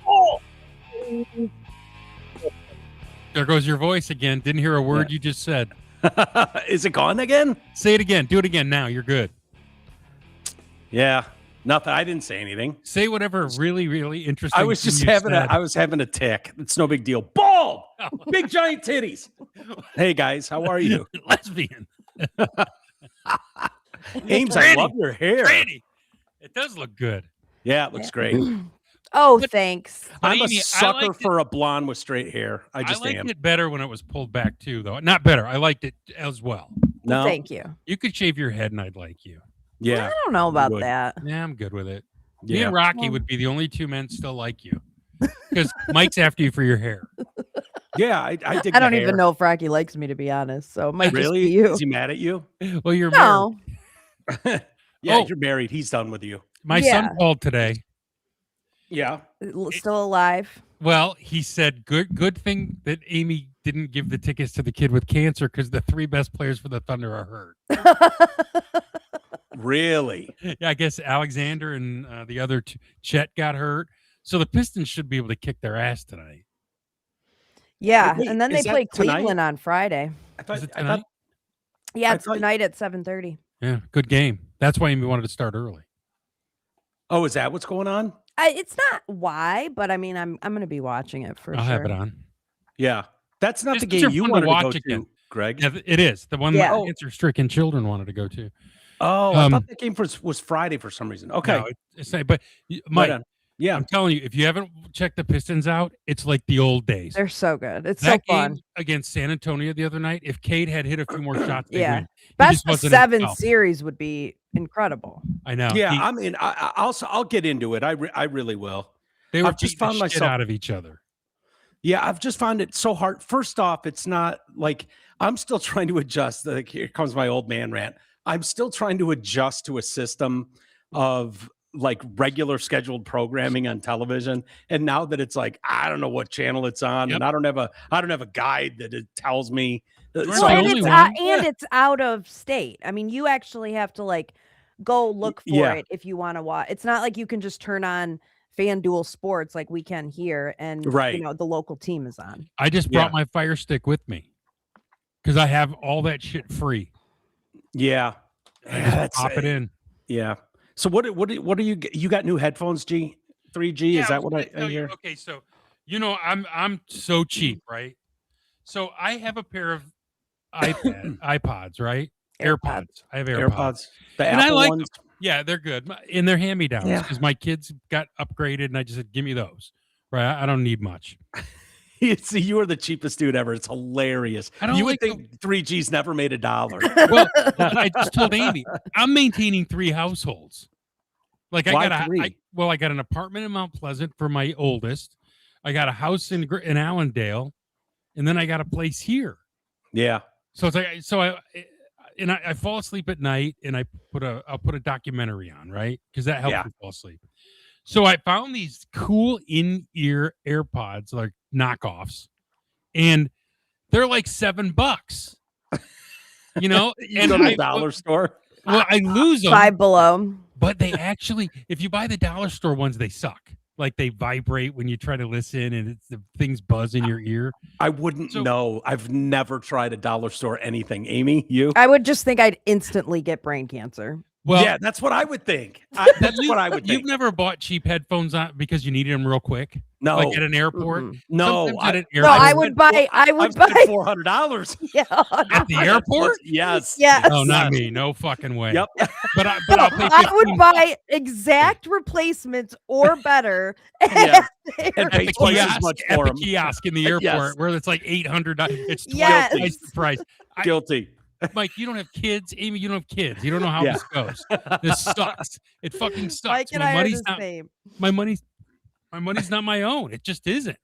Oh, There goes your voice again. Didn't hear a word you just said. is it gone again? Say it again. Do it again now. You're good. Yeah, nothing. I didn't say anything. Say whatever really, really interesting. I was just having a tick. It's no big deal. Bald, big giant titties. Hey guys, how are you? Lesbian. Ames, I love your hair. Pretty. It does look good. Yeah, it looks great. Oh, thanks. I'm Amy, a sucker for a blonde with straight hair. I liked am. it better when it was pulled back too, though. Not better. I liked it as well. No, Well, thank you. You could shave your head, and I'd like you. Yeah, I don't know about that. Yeah, I'm good with it. yeah. Me and Rocky would be the only two men still like you, because Mike's after you for your hair. Yeah, I dig. I don't even know if Rocky likes me, to be honest. So it might just Really? be you. Is he mad at you? Well, you're No. married. Yeah, Oh. you're married. He's done with you. My Yeah. son called today. Yeah. Still alive. Well, he said, good thing that Amy didn't give the tickets to the kid with cancer, because the three best players for the Thunder are hurt. Really? Yeah, I guess Alexander and the other Chet got hurt. So the Pistons should be able to kick their ass tonight. Yeah, Wait, and then they is that play tonight? Cleveland on Friday. Is it tonight? Yeah, I it's thought- tonight at 7:30. Yeah, good game. That's why Amy wanted to start early. Oh, is that what's going on? It's not why, but I mean, I'm going to be watching it for I'll sure. have it on. Yeah, that's not the Pistons game are you fun to wanted to watch go again. to, Greg. Yeah, it is. The one Yeah. that cancer-stricken children wanted to go to. Oh, I Um, thought that game was Friday for some reason. Okay, No, it's not, but Right Mike, on. Yeah, I'm telling you, if you haven't checked the Pistons out, it's like the old days. They're so good. It's That so fun. game against San Antonio the other night, if Cade had hit a few more shots, they Yeah. win. He Best just of wasn't 7 himself. series would be incredible. I know. yeah. I mean, I'll get into it. I really will. They were I've just beating the found shit myself- out of each other. Yeah, I've just found it so hard. First off, it's not like I'm still trying to adjust. Like, here comes my old man rant. I'm still trying to adjust to a system of like regular scheduled programming on television. And now that it's like, I don't know what channel it's on, Yep. and I don't have a guide that it tells me. You're Well, the and only it's one. it's out of state. I mean, you actually have to like go look for Yeah. it if you want to watch. It's not like you can just turn on FanDuel Sports like we can here, and Right. you know the local team is on. I just brought my Fire Stick with me because I have all that shit free. Yeah, I just pop it in. Yeah. So what are you got new headphones? 3G? Yeah, Is I that was what I gonna tell you. hear? Okay, so I'm so cheap, right? So I have a pair of iPods, right? AirPods. I have AirPods. The And I Apple like ones. Yeah, they're good. And they're hand-me-downs Yeah. because my kids got upgraded, and I just said, give me those. Right? I don't need much. See, you are the cheapest dude ever. It's hilarious. I don't You would like think 3G's never made $1. Well, I just told Amy, I'm maintaining 3 households. Like Why I got three? I got an apartment in Mount Pleasant for my oldest. I got a house in Allendale, and then I got a place here. Yeah. So it's like I fall asleep at night, and I'll put a documentary on, right? Because that helps Yeah. me fall asleep. So I found these cool in-ear AirPods, like knockoffs, and they're like $7. You know, You go to the dollar store. Well, I lose them, Five Below. but they actually, if you buy the dollar store ones, they suck. Like they vibrate when you try to listen, and the things buzz in your ear. I wouldn't So- know. I've never tried a dollar store anything. Amy, you? I would just think I'd instantly get brain cancer. Well, Yeah, that's what I would think. That's what I would You've think. never bought cheap headphones on because you needed them real quick, No, like at an airport. Mm-mm. no. Sometimes at an No, airport. I would buy. I would I've spent buy. $400. Yeah. At the airport. Yes. Yes. Oh, not Yes. me. No fucking way. Yep. But I'll pay I would 15 buy exact replacements or better. Yeah. at And the pay at the twice as kiosk, much at for the 'em. kiosk in the airport Yes. where it's like $800. It's Yes. twice the price. Guilty. Mike, you don't have kids. Amy, you don't have kids. You don't know how Yeah. this goes. This sucks. It fucking sucks. Mike and I are the same. My money's not my own. It just isn't.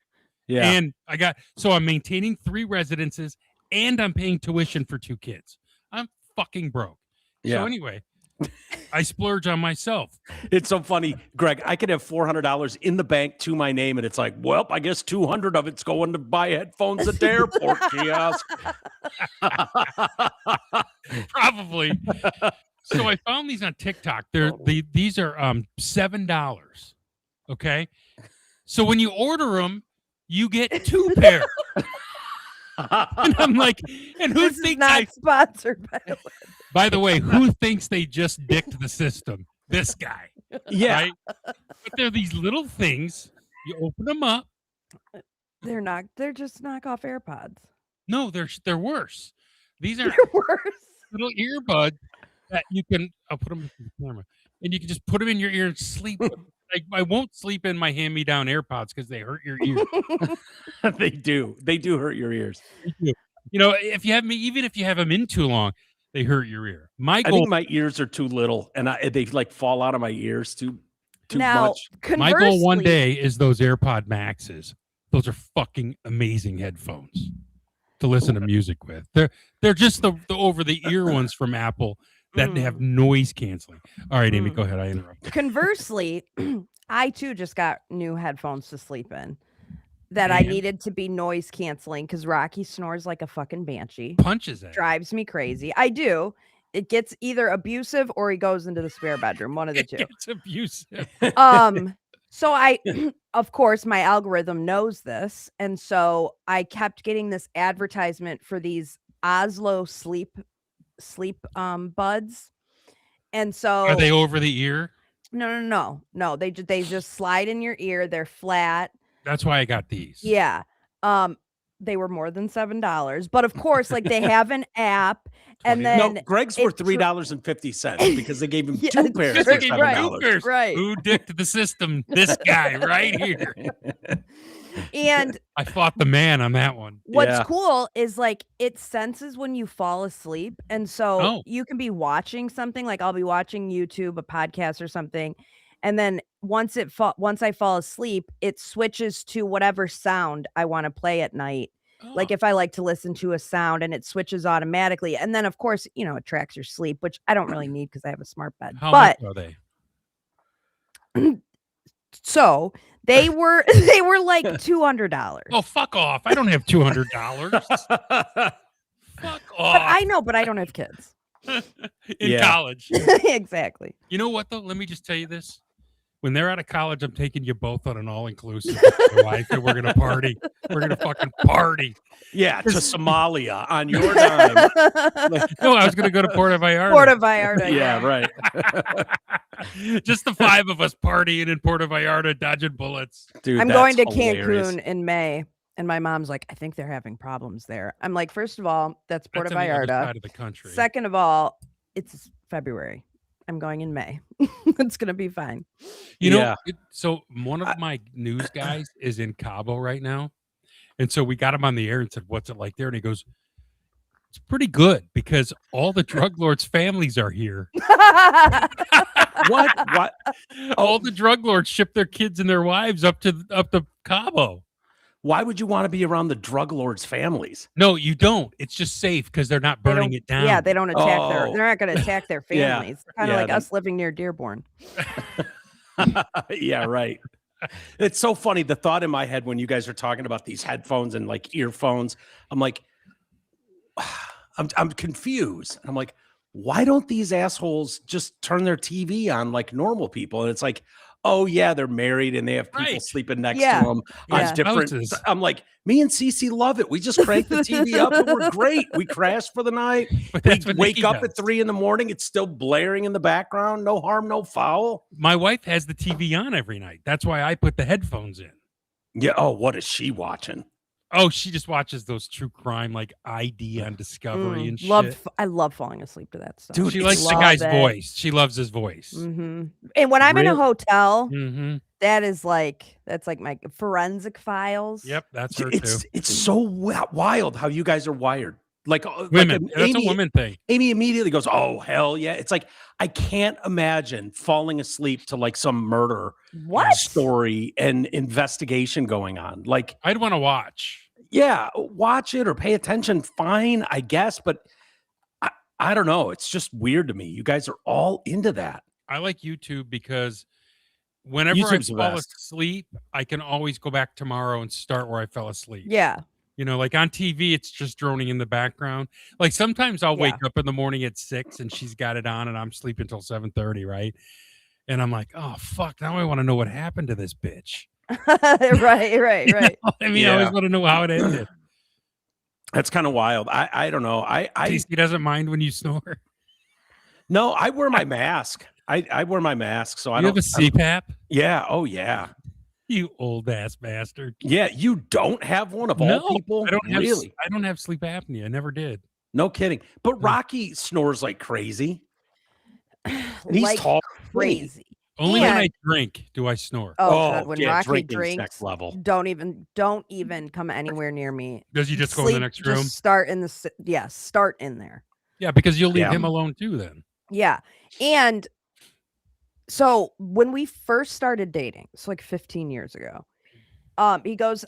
Yeah. And I'm maintaining 3 residences, and I'm paying tuition for 2 kids. I'm fucking broke. Yeah. So anyway, I splurge on myself. It's so funny, Greg. I could have $400 in the bank to my name, and it's like, well, I guess 200 of it's going to buy headphones at the airport kiosk. Probably. So I found these on TikTok. These are $7. Okay. So when you order them, you get 2 pairs. And I'm like, and who This is thinks not sponsored by the way. by the way, who thinks they just dicked the system? This guy. Yeah. Right? But they're these little things. You open them up. They're just knockoff AirPods. No, they're worse. These are They're worse. little earbuds that you can. I'll put them in the camera, and you can just put them in your ear and sleep. Like I won't sleep in my hand-me-down AirPods because they hurt your ear. They do hurt your ears. You know, if you have me, even if you have them in too long, they hurt your ear. My I goal, think my ears are too little, and they like fall out of my ears too Now, much. my goal one conversely- day is those AirPod Maxes. Those are fucking amazing headphones to listen to music with. They're just the over the ear ones from Apple that have noise canceling. All right, Amy, go ahead. I interrupted. Conversely, I too just got new headphones to sleep in that I And? needed to be noise canceling because Rocky snores like a fucking banshee. Punches it. Drives me crazy. I do. It gets either abusive or he goes into the spare bedroom. One of the two. It's abusive. So I, of course, my algorithm knows this, and so I kept getting this advertisement for these Oslo sleep buds, and so Are they over the ear? no. They just slide in your ear. They're flat. That's why I got these. Yeah. They were more than $7, but of course, like they have an app, and then No, Greg's were it $3.50 because they gave him Yeah, 2 pairs Just for like he right. $7. Hookers. Right. Who dicked the system? This guy right here. and I fought the man on that one. what's Yeah. cool is like it senses when you fall asleep, and so Oh. you can be watching something, like I'll be watching YouTube, a podcast or something, and then once I fall asleep, it switches to whatever sound I want to play at night. Like Oh. if I like to listen to a sound, and it switches automatically, and then of course it tracks your sleep, which I don't really need because I have a smart bed. How But much are they? so they were like $200. Oh, fuck off. I don't have $200. Fuck off. But I know, but I don't have kids. In Yeah. college. Exactly. You know what, though? Let me just tell you this. When they're out of college, I'm taking you both on an all-inclusive with my wife, and we're going to party. We're going to fucking party. Yeah, to Somalia on your dime. No, I was going to go to Puerto Vallarta. Puerto Vallarta. Yeah, right. Just the 5 of us partying in Puerto Vallarta, dodging bullets. Dude, I'm that's going to hilarious. Cancun in May, and my mom's like, I think they're having problems there. I'm like, first of all, that's Puerto That's on the other Vallarta. side of the country. Second of all, it's February. I'm going in May. It's gonna be fine. You know, Yeah. so one of my news guys is in Cabo right now. And so we got him on the air and said, what's it like there? And he goes, it's pretty good because all the drug lords' families are here. What? All the drug lords ship their kids and their wives up to Cabo. Why would you want to be around the drug lords' families? No, you don't. It's just safe because they're not They burning don't- it down. Yeah, they don't attack Oh. they're not gonna attack their Yeah. families. Kind of Yeah, like that- us living near Dearborn. Yeah, right. It's so funny. The thought in my head when you guys are talking about these headphones and like earphones, I'm like, I'm confused. I'm like, why don't these assholes just turn their TV on like normal people? And it's like, oh yeah, they're married and they have people Right. sleeping next Yeah. to them on Yeah. different. Houses. I'm like, me and Cece love it. We just crank the TV up and we're great. We crash for the night. But We that's what wake Nikki up does. at 3 a.m. It's still blaring in the background. No harm, no foul. My wife has the TV on every night. That's why I put the headphones in. Yeah. Oh, what is she watching? Oh, she just watches those true crime like ID on Discovery and shit. I love falling asleep to that stuff. Dude, She it's likes the Love guy's it. voice. She loves his voice. Mhm. And when I'm in a Really? hotel, Mm-hmm. that's like my forensic files. Yep, that's her It's too. so wild how you guys are wired. Like Women. Like That's a woman thing. Amy immediately goes, "Oh hell yeah!" It's like I can't imagine falling asleep to like some murder What? story and investigation going on. Like, I'd want to watch. yeah, watch it or pay attention. Fine, I guess, but I don't know. It's just weird to me. You guys are all into that. I like YouTube because whenever YouTube's the I fall best. asleep, I can always go back tomorrow and start where I fell asleep. Yeah. You know, like on TV, it's just droning in the background. Like sometimes I'll wake up in the morning at 6 and she's got it on and I'm sleeping until 7:30, right? And I'm like, oh fuck, now I want to know what happened to this bitch. right. You know? I mean, I always Yeah. want to know how it ended. That's kind of wild. I don't know. I TC doesn't mind when you snore. no, I wear my mask. I wear my mask, so I You have don't. a CPAP? Yeah. Oh yeah. You old ass bastard. Yeah. You don't have one of No, all people. I don't have. Really? I don't have sleep apnea. I never did. No kidding. But No. Rocky snores like crazy. And he's Like tall. crazy. Only when I And- drink do I snore. Oh, Oh, God, when yeah, Rocky drinking's drinks, next level. don't even come anywhere near me. Does you just go in the Sleep, next room? Just start in start in there. Yeah, because you'll leave Yeah. him alone too. Then Yeah. And so when we first started dating, it's like 15 years ago, he goes,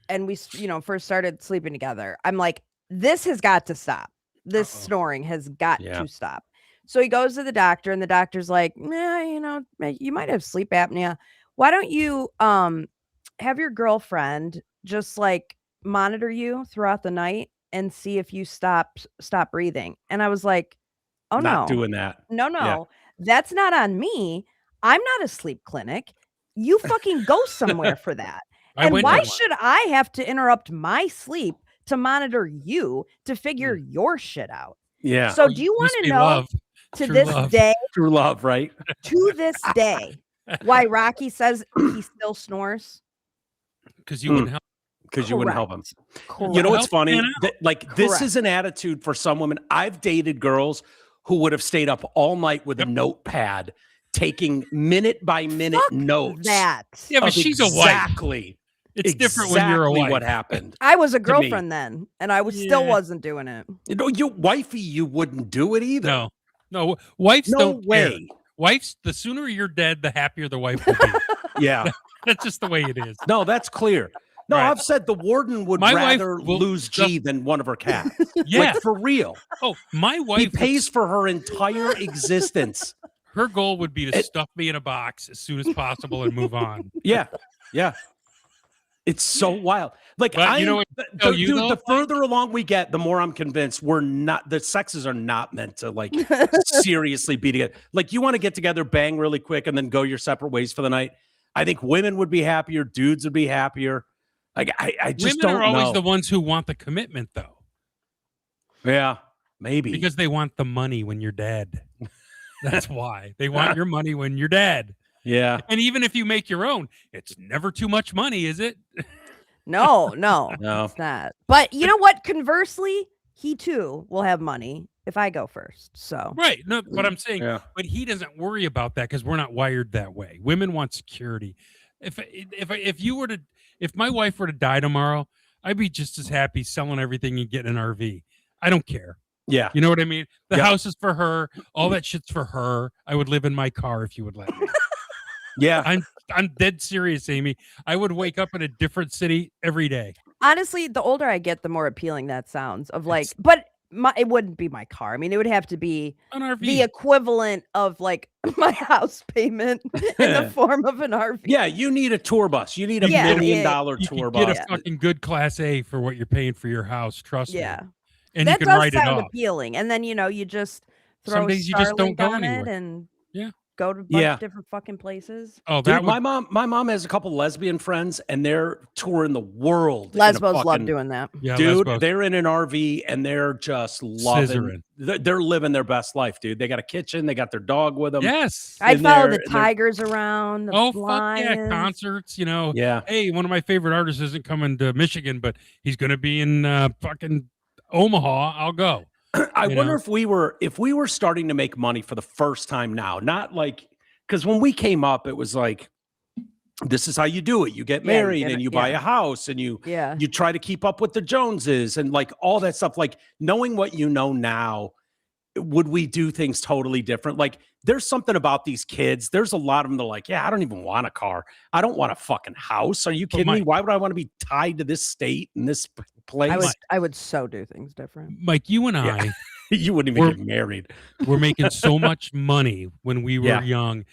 and we, first started sleeping together. I'm like, this has got to stop. This Uh-oh. snoring has got Yeah. to stop. So he goes to the doctor, and the doctor's like, you might have sleep apnea. Why don't you have your girlfriend just like monitor you throughout the night and see if you stop breathing? And I was like, oh Not no. doing that. No, Yeah. that's not on me. I'm not a sleep clinic. You fucking go somewhere for that. I And went why to one. should I have to interrupt my sleep to monitor you to figure your shit out? Yeah. So do you want Must to be know love. to True this love. day, True love, right? to this day, why Rocky says he still snores? Because you wouldn't help. Because you wouldn't help him. Correct. You know what's Help funny? man out. Like this Correct. is an attitude for some women. I've dated girls who would have stayed up all night with a notepad, taking minute by minute Fuck notes. that. Yeah, but of she's a wife. exactly. It's different when you're a exactly wife. what happened. I was a me. girlfriend then, and I still Yeah. wasn't doing it. You know, you wifey, you wouldn't do it either. No, wives No don't care. way. Wives, the sooner you're dead, the happier the wife will be. Yeah. That's just the way it is. No, that's clear. No, Right. I've said the warden would My wife rather will lose G than one of her cats. Yeah. Like for real. Oh, my He wife, pays for her entire existence. her goal would be to It- stuff me in a box as soon as possible and move on. Yeah. Yeah. It's so wild. Like But you know what tell you, dude, though, the further along we get, the more I'm convinced the sexes are not meant to like seriously be together. Like you want to get together, bang really quick, and then go your separate ways for the night. I think women would be happier, dudes would be happier. Like I just Women don't are always know. the ones who want the commitment, though, Yeah, maybe. because they want the money when you're dead. That's why they want your money when you're dead. Yeah. And even if you make your own, it's never too much money, is it? No, No. it's not. But you know what? Conversely, he too will have money if I go first. So Right. No, but I'm saying, Yeah. but he doesn't worry about that because we're not wired that way. Women want security. If my wife were to die tomorrow, I'd be just as happy selling everything and getting an RV. I don't care. Yeah. You know what I mean? The Yep. house is for her. All that shit's for her. I would live in my car if you would let me. Yeah. I'm dead serious, Amy. I would wake up in a different city every day. honestly, the older I get, the more appealing that sounds of like, It's- but it wouldn't be my car. I mean, it would have to be An RV. the equivalent of like my house payment in the form of an RV. Yeah, you need a tour bus. You need a $1 Yeah, million yeah. you tour can get bus. a fucking good Class A for what you're paying for your house. Trust Yeah. me. And That you can does write it sound off. appealing. And then, you just throw Some days you just don't Starlink go on it anywhere. and Yeah. go to a bunch Yeah. of different fucking places. Oh, Dude, that would, my mom has a couple lesbian friends, and they're touring the world. in a Lesbos love fucking- doing that. yeah, Dude, Lesbos. they're in an RV and they're just loving. Scissoring. They're living their best life, dude. They got a kitchen. They got their dog with them. Yes. I'd in follow there, the and they're- tigers around. The Oh, fuck yeah. lions. Concerts, Yeah. Hey, one of my favorite artists isn't coming to Michigan, but he's going to be in fucking Omaha. I'll go. I You wonder know? if we were starting to make money for the first time now, not like because when we came up, it was like this is how you do it. You get Yeah, you married get and it, you buy yeah. a house and you Yeah. try to keep up with the Joneses and like all that stuff. Like knowing what you know now, would we do things totally different? Like there's something about these kids. There's a lot of them that are like, yeah, I don't even want a car. I don't want a fucking house. Are you But kidding me? Mike- Why would I want to be tied to this state and this place? I would so do things different. Mike, you and Yeah. I You wouldn't even We're- get married. were making so much money when we were Yeah. young.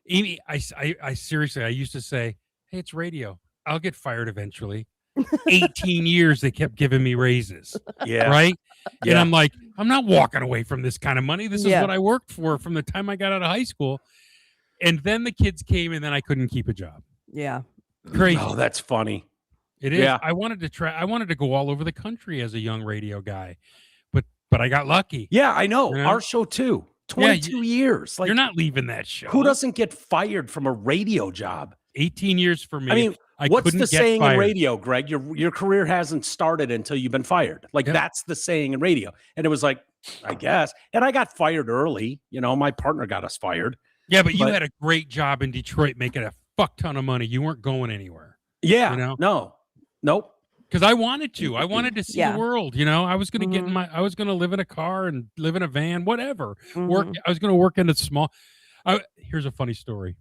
Amy, I seriously, I used to say, hey, it's radio. I'll get fired eventually. 18 years they kept giving me raises, Yeah. right? And Yeah. I'm like, I'm not walking away from this kind of money. This is Yeah. what I worked for from the time I got out of high school. And then the kids came and then I couldn't keep a job. Yeah. Crazy. Oh, that's funny. It is. Yeah. I wanted to go all over the country as a young radio guy, but I got lucky. Yeah, I know. You know? Our show too. Yeah, 22 years. Like, you're not leaving that show. who doesn't get fired from a radio job? 18 years for me. I mean, I what's couldn't the get saying fired. in radio, Greg? Your career hasn't started until you've been fired. Like, Yep. that's the saying in radio. And it was like, I guess. And I got fired early. You know, my partner got us fired. Yeah, but you had a great job in Detroit making a fuck ton of money. You weren't going anywhere. Yeah. You know? No. Nope. Because I wanted to. I wanted to see Yeah. the world. You know, I was going to Mhm. I was going to live in a car and live in a van, whatever. Mhm. I was going to work in a small. Here's a funny story.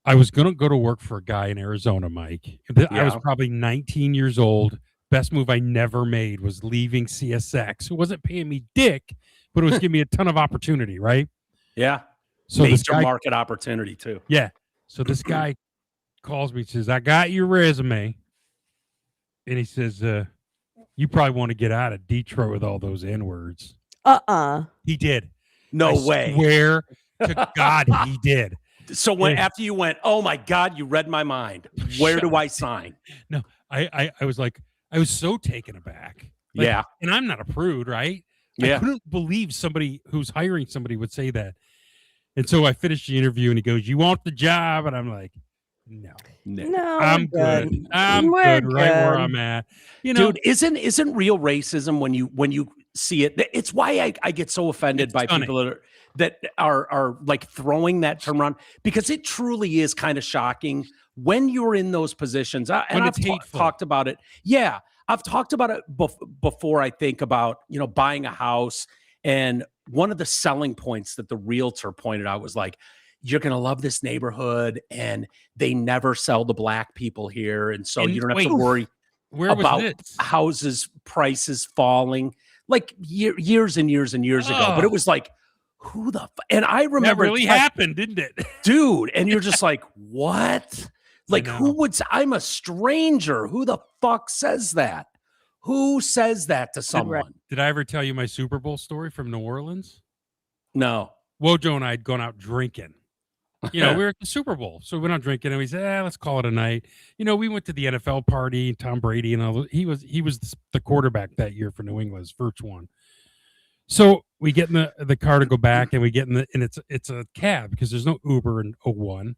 I was going to go to work for a guy in Arizona, Mike. I was Yeah. probably 19 years old. Best move I never made was leaving CSX, who wasn't paying me dick, but it was giving me a ton of opportunity, right? Yeah. So this Major guy, market opportunity too. yeah. So this guy calls me, says, "I got your resume," and he says, "You probably want to get out of Detroit with all those N-words." He did. No I way. Swear to God, he did. So when Yeah. after you went, oh my God, you read my mind. Where do I sign? No, I was like, I was so taken aback. Like, Yeah. and I'm not a prude, right? I Yeah. couldn't believe somebody who's hiring somebody would say that. And so I finished the interview, and he goes, "You want the job?" And I'm like, "No, No, I'm we're good. I'm We're good right where good. I'm at." You know, Dude, isn't real racism when you see it? It's why I get so offended It's by stunning. people that are like throwing that term around, because it truly is kind of shocking when you're in those positions. And When I've it's hateful. talked about it. Yeah, I've talked about it before. I think about, you know, buying a house, and one of the selling points that the realtor pointed out was like, you're going to love this neighborhood, and they never sell to black people here, and so And you don't have wait, to worry where about was this? houses prices falling, like years and years and years ago. But it was like, who the and I That remember really happened, didn't it? dude, and you're just like, what? Like, know. who would I'm a stranger, who the fuck says that? Who says that to someone? Did I ever tell you my Super Bowl story from New Orleans? No. Wojo and I had gone out drinking. You know, we were at the Super Bowl, so we went out drinking, and we said, "Let's call it a night." You know, we went to the NFL party. Tom Brady and all. He was the quarterback that year for New England, his first one. So we get in the car to go back, and we get in and it's a cab because there's no Uber in 01.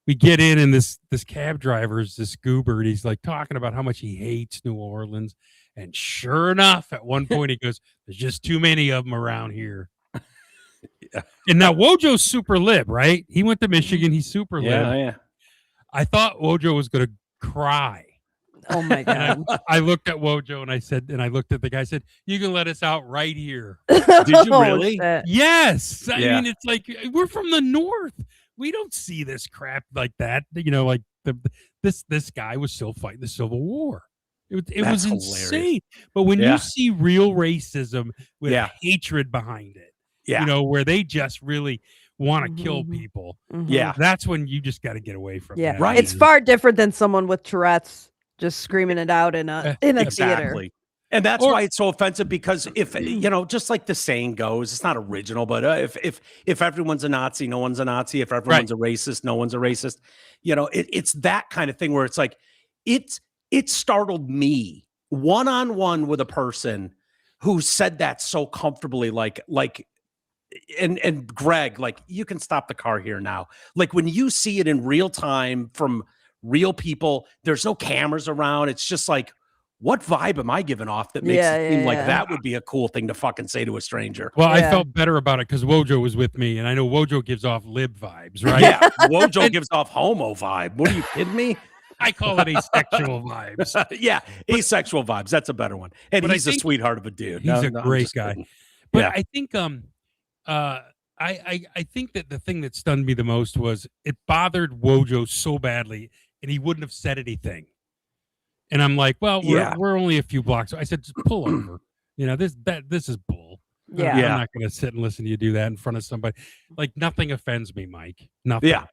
We get in, and this cab driver is this goober, and he's like talking about how much he hates New Orleans. And sure enough, at one point he goes, "There's just too many of them around here." Yeah. And now Wojo's super lib, right? He went to Michigan. He's super lib. Yeah. I thought Wojo was going to cry. Oh my And God. I looked at Wojo and I looked at the guy. I said, "You can let us out right here." Did you Oh, really? shit. Yes. I Yeah. mean, it's like we're from the north. We don't see this crap like that. You know, like this guy was still fighting the Civil War. It was That's insane. hilarious. But when Yeah. you see real racism with Yeah. hatred behind it, Yeah. you know, where they just really want to kill Mhm. people, Mhm. Yeah. that's when you just got to get away from Yeah. that. Right. It's far different than someone with Tourette's just screaming it out in a theater. Exactly. And that's Or- why it's so offensive, because if, you know, just like the saying goes, it's not original, but if everyone's a Nazi, no one's a Nazi. If everyone's a racist, no one's a racist. You know, it's that kind of thing where it's like, it startled me one-on-one with a person who said that so comfortably, like, and Greg, like, you can stop the car here now. Like, when you see it in real time from real people, there's no cameras around. It's just like, what vibe am I giving off that makes it seem like that would be a cool thing to fucking say to a stranger? Well, I Yeah. felt better about it because Wojo was with me, and I know Wojo gives off lib vibes, right? Yeah, Wojo gives off homo vibe. What are you kidding me? I call it asexual vibes. Yeah, asexual vibes. That's a better one. And But I he's a think sweetheart of a dude. he's a I'm great just guy. kidding. But Yeah. I think I think that the thing that stunned me the most was it bothered Wojo so badly, and he wouldn't have said anything. And I'm like, well, Yeah. we're only a few blocks. I said, just pull over. You know, this is bull. Yeah. Yeah. I'm not going to sit and listen to you do that in front of somebody. Like, nothing offends me, Mike. Nothing. Yeah.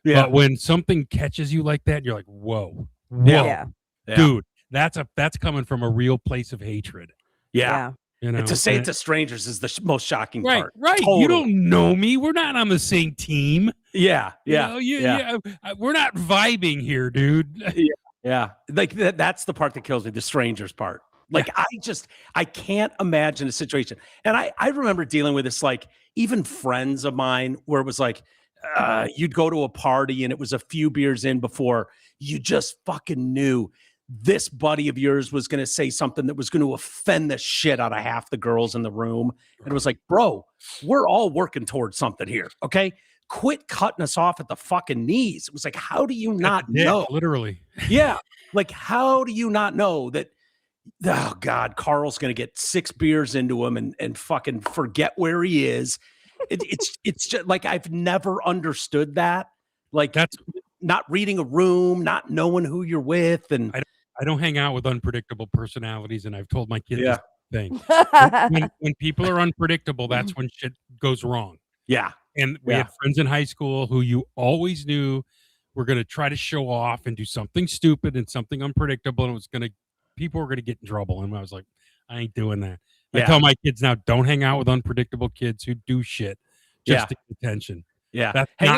Yeah. But when something catches you like that, you're like, whoa, Yeah. dude, that's coming from a real place of hatred. Yeah. You know, And to say and it to strangers is the most shocking right, part. right. Totally. You don't know me. We're not on the same team. Yeah, You yeah, know, yeah. we're not vibing here, dude. Yeah, like that's the part that kills me, the strangers part. Yeah. Like I can't imagine a situation. And I remember dealing with this, like even friends of mine where it was like you'd go to a party and it was a few beers in before you just fucking knew this buddy of yours was going to say something that was going to offend the shit out of half the girls in the room. And it was like, bro, we're all working towards something here. Okay. Quit cutting us off at the fucking knees. It was like, how do you not know? Literally. Yeah. Like, how do you not know that, oh God, Carl's going to get 6 beers into him and fucking forget where he is. It's just like, I've never understood that. Like That's not reading a room, not knowing who you're with. And I don't hang out with unpredictable personalities, and I've told my kids yeah, this thing. When people are unpredictable, that's when shit goes wrong. yeah. And we had friends in high school who you always knew were going to try to show off and do something stupid and something unpredictable, and it was going to people were going to get in trouble. And I was like, I ain't doing that. I tell my kids now, don't hang out with unpredictable kids who do shit just to get attention. Yeah. That's hang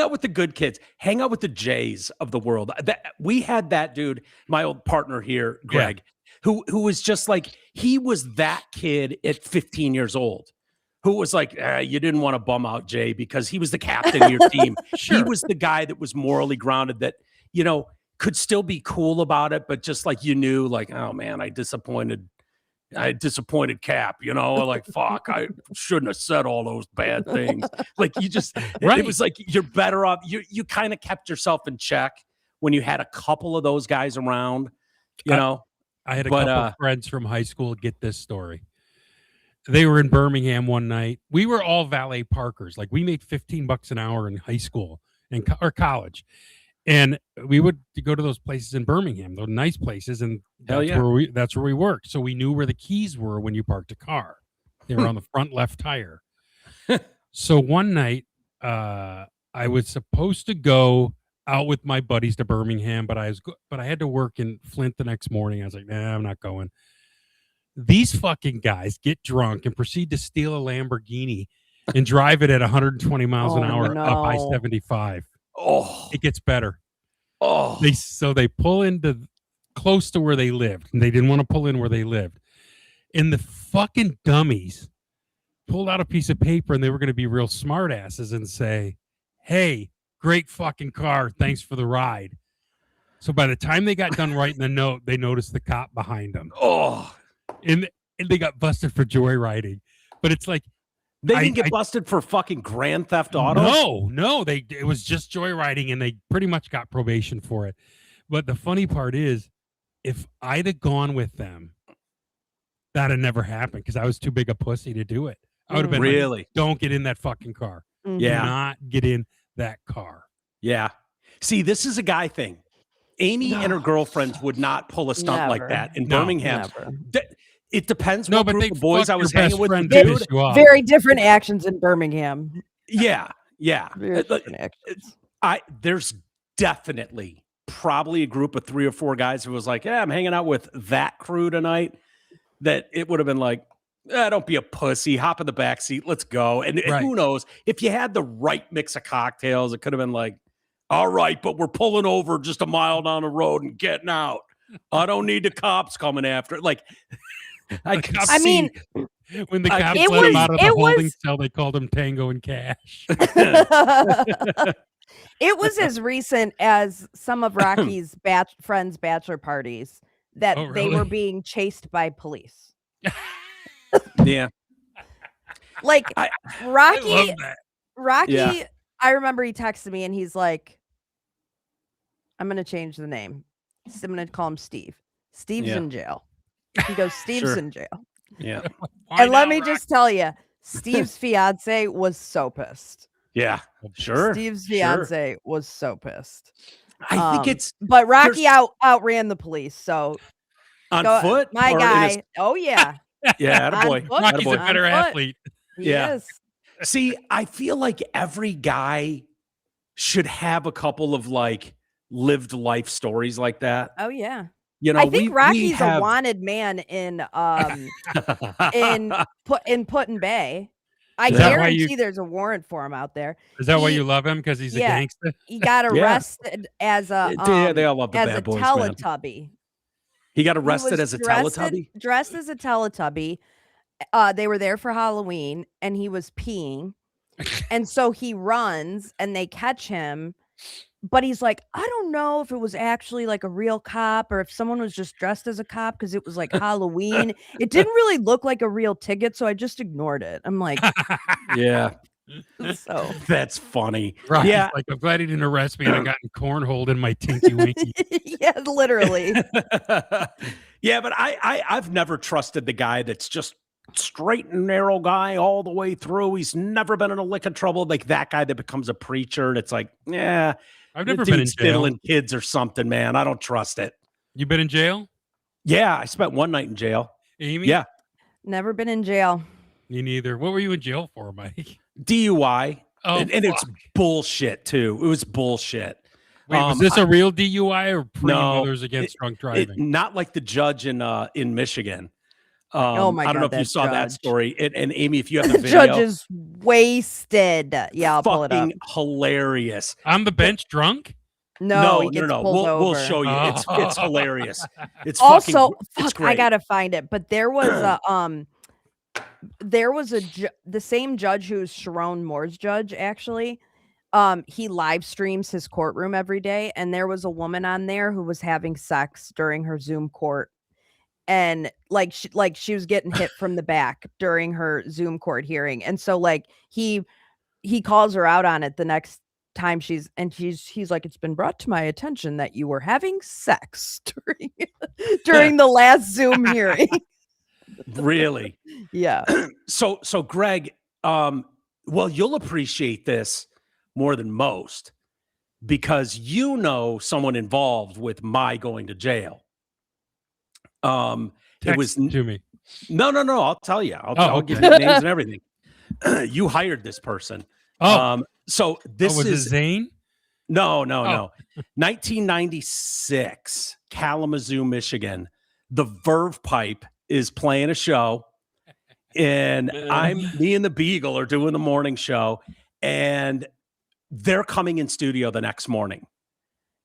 out with the good kids. Hang out with the Jays of the world. We had that dude, my old partner here, Greg, who was just like, he was that kid at 15 years old. Who was like, you didn't want to bum out Jay because he was the captain of your team. Sure. He was the guy that was morally grounded, that, you know, could still be cool about it, but just like you knew, like, oh man, I disappointed Cap, you know, like, fuck, I shouldn't have said all those bad things. Like you just, it was like, you're better off. You kind of kept yourself in check when you had a couple of those guys around, you know. I had a couple of friends from high school get this story. They were in Birmingham one night. We were all valet parkers. Like we made $15 an hour in high school or college. And we would go to those places in Birmingham, those nice places. And that's where we worked. So we knew where the keys were when you parked a car. They were on the front left tire. So one night, I was supposed to go out with my buddies to Birmingham, but I had to work in Flint the next morning. I was like, nah, I'm not going. These fucking guys get drunk and proceed to steal a Lamborghini and drive it at 120 miles an hour up I-75. Oh, it gets better. Oh, they pull into close to where they lived, and they didn't want to pull in where they lived. And the fucking dummies pulled out a piece of paper, and they were going to be real smart asses and say, hey, great fucking car. Thanks for the ride. So by the time they got done writing the note, they noticed the cop behind them. Oh, and they got busted for joyriding. But it's like, they didn't get busted for fucking Grand Theft Auto? No, it was just joyriding, and they pretty much got probation for it. But the funny part is, if I'd have gone with them, that'd never happened because I was too big a pussy to do it. I would have been really like, don't get in that fucking car. Mm-hmm. Yeah. Do not get in that car. Yeah. See, this is a guy thing. Amy and her girlfriends would not pull a stunt like that in Birmingham. It depends what group of boys I was hanging with. Dude, very different actions in Birmingham. Yeah. Very different actions. There's definitely probably a group of 3 or 4 guys who was like, yeah, I'm hanging out with that crew tonight, that it would have been like, don't be a pussy, hop in the back seat, let's go. And who knows, if you had the right mix of cocktails, it could have been like, all right, but we're pulling over just a mile down the road and getting out. I don't need the cops coming after it. Like, I mean, when the cops let him out of the holding cell, they called him Tango and Cash. It was as recent as some of Rocky's friends' bachelor parties that they were being chased by police. Yeah. Like Rocky, yeah. I remember he texted me and he's like, I'm going to change the name. I'm going to call him Steve. Steve's in jail. He goes, Steve's in jail. Yeah. And let me just tell you, Steve's fiance was so pissed. Yeah, sure. Steve's fiance was so pissed. I think but Rocky outran the police. So on foot, my guy. Oh yeah. Yeah, attaboy. Rocky's a better athlete. He is. See, I feel like every guy should have a couple of like lived life stories like that. Oh yeah. You know, I think Rocky's a wanted man in Put in Bay. I Is that why guarantee you- there's a warrant for him out there. Is that why He- you love him? Because he's a yeah. gangster? He got Yeah. arrested as a Yeah, they all love the as bad a boys, man. Teletubby. He got He arrested was as a Teletubby? dressed as a Teletubby. They were there for Halloween, and he was peeing, and so he runs, and they catch him. But he's like, I don't know if it was actually like a real cop or if someone was just dressed as a cop because it was like Halloween. It didn't really look like a real ticket, so I just ignored it. I'm like, Yeah. so That's funny. Right. Yeah. Like, I'm glad he didn't arrest me and I gotten cornholed in my tinky winky. yeah, literally. Yeah, but I've never trusted the guy that's just straight and narrow guy all the way through. He's never been in a lick of trouble. Like that guy that becomes a preacher. And it's like, yeah, I've that never been in dude's jail. fiddling kids or something, man. I don't trust it. You been in jail, Yeah, I spent one night in jail. Amy? Yeah. Never been in jail. Me neither. What were you in jail for, Mike? DUI. Oh, and it's bullshit too. It was bullshit. Wait, was this a real DUI or pre-mothers against drunk driving? Not like the judge in Michigan. Oh my God! I don't know if you that saw that judge. story. And Amy, if you have the The video, judge is wasted. Yeah, I'll pull it up. fucking hilarious. On the bench drunk? No, he gets pulled We'll over. show you. It's hilarious. It's Also, it's fuck, great. I gotta find it. But there was the same judge who's Sharon Moore's judge. Actually, he live streams his courtroom every day, and there was a woman on there who was having sex during her Zoom court, and she was getting hit from the back during her Zoom court hearing, and so like he calls her out on it the next time he's like, it's been brought to my attention that you were having sex during the last Zoom hearing. Really. Yeah. So Greg, well, you'll appreciate this more than most because you know someone involved with my going to jail. It was to me. No. I'll tell you. I'll give you names and everything. You hired this person. Oh, so this was is it Zane? No. 1996, Kalamazoo, Michigan. The Verve Pipe is playing a show, and me and the Beagle are doing the morning show, and they're coming in studio the next morning.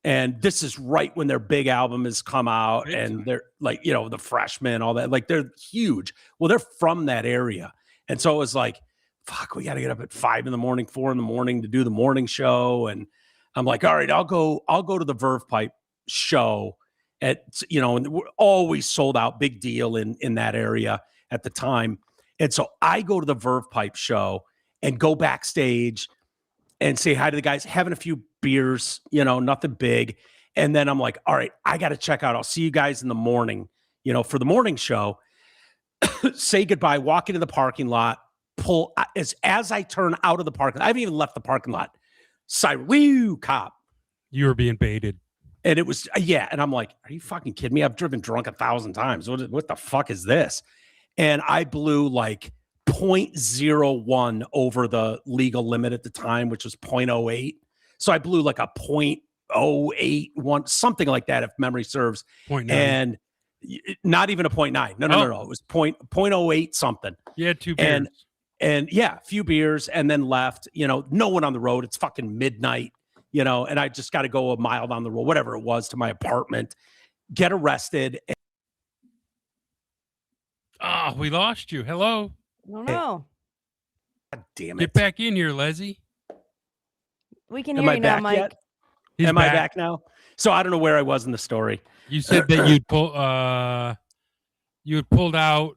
And this is right when their big album has come out, and they're like, the Freshmen, all that, like they're huge. Well, they're from that area. And so it was like, fuck, we got to get up at 5 in the morning, 4 in the morning to do the morning show. And I'm like, all right, I'll go to the Verve Pipe show and we're always sold out, big deal in that area at the time. And so I go to the Verve Pipe show and go backstage and say hi to the guys, having a few beers, nothing big. And then I'm like, all right, I got to check out. I'll see you guys in the morning, for the morning show. Say goodbye, walk into the parking lot, pull as I turn out of the parking lot. I haven't even left the parking lot. Siren, woo, cop. You were being baited. And it was, yeah. And I'm like, are you fucking kidding me? I've driven drunk 1,000 times. What the fuck is this? And I blew like 0.01 over the legal limit at the time, which was 0.08. So I blew like a 0.081, something like that, if memory serves. 0.9. And not even a 0.9. No. It was 0.08 something. You had 2 beers. And yeah, a few beers and then left, no one on the road. It's fucking midnight, and I just got to go a mile down the road, whatever it was, to my apartment, get arrested. Oh, we lost you. Hello. No, no. God damn it. Get back in here, Leslie. We can Am hear I you now, back Mike. yet? Am I back now? So I don't know where I was in the story. You said that you had pulled out.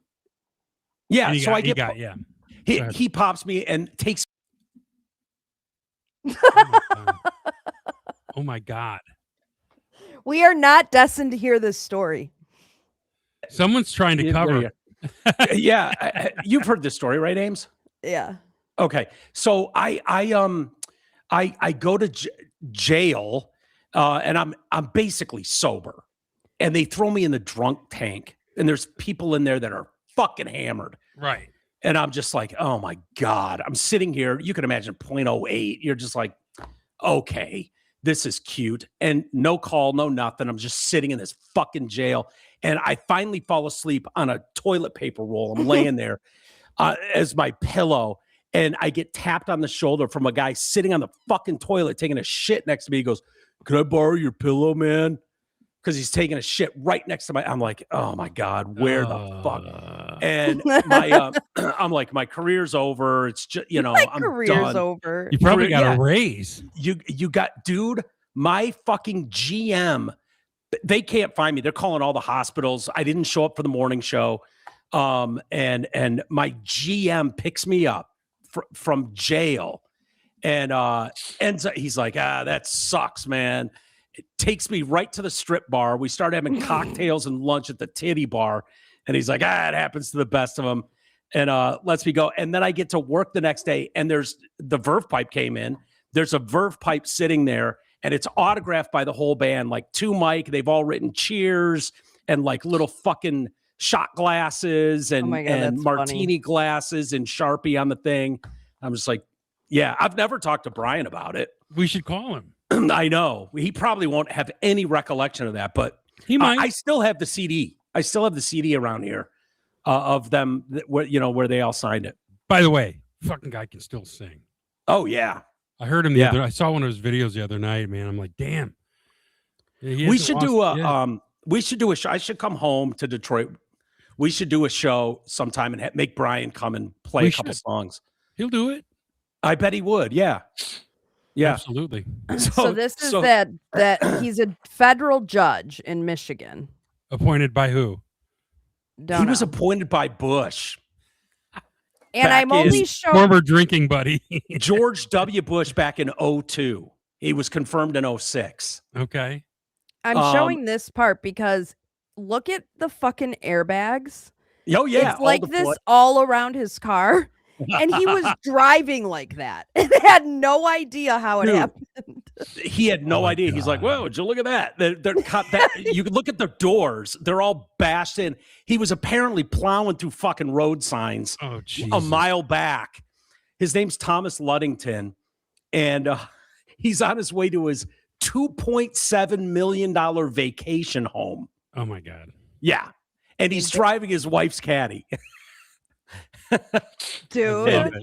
Yeah. So yeah. He pops me and takes. Oh my God. We are not destined to hear this story. Someone's trying to cover. Yeah. You've heard this story, right, Ames? Yeah. Okay. So I go to jail, and I'm basically sober, and they throw me in the drunk tank, and there's people in there that are fucking hammered. Right. And I'm just like, oh my God, I'm sitting here. You can imagine 0.08. You're just like, okay, this is cute. And no call, no nothing. I'm just sitting in this fucking jail. And I finally fall asleep on a toilet paper roll. I'm laying there as my pillow. and I get tapped on the shoulder from a guy sitting on the fucking toilet taking a shit next to me. He goes, "Can I borrow your pillow, man?" Because he's taking a shit right next to I'm like, oh my God, where the fuck? And my I'm like, my career's over. It's just, My I'm career's done. over. You probably got a raise. You got, dude, my fucking GM, they can't find me. They're calling all the hospitals. I didn't show up for the morning show. And my GM picks me up from jail and ends up, he's like, that sucks, man. It takes me right to the strip bar. We start having cocktails and lunch at the titty bar. And he's like, it happens to the best of them. And lets me go. And then I get to work the next day. And there's the Verve pipe came in. There's a Verve pipe sitting there. And it's autographed by the whole band, like to Mike. They've all written cheers and like little fucking shot glasses and martini glasses and Sharpie on the thing. I'm just like, yeah, I've never talked to Brian about it. We should call him. I know he probably won't have any recollection of that, but he might. I still have the CD. I still have the CD around here of them, where they all signed it. By the way, fucking guy can still sing. Oh yeah, I heard him I saw one of his videos the other night. Man, I'm like, damn. We should do a show. I should come home to Detroit. We should do a show sometime and make Brian come and play a couple songs. He'll do it. I bet he would. Yeah. Yeah, absolutely. So this is that he's a federal judge in Michigan. Appointed by who? He was appointed by Bush. And I'm only showing former drinking buddy. George W. Bush back in 2002. He was confirmed in 2006. Okay. I'm showing this part because look at the fucking airbags. Oh yeah. It's like this all around his car. And he was driving like that and had no idea how it happened. He had no idea. God. He's like, whoa, would you look at that? You could look at the doors. They're all bashed in. He was apparently plowing through fucking road signs a mile back. His name's Thomas Luddington. And he's on his way to his $2.7 million vacation home. Oh, my God. Yeah. And he's driving his wife's caddy. Dude.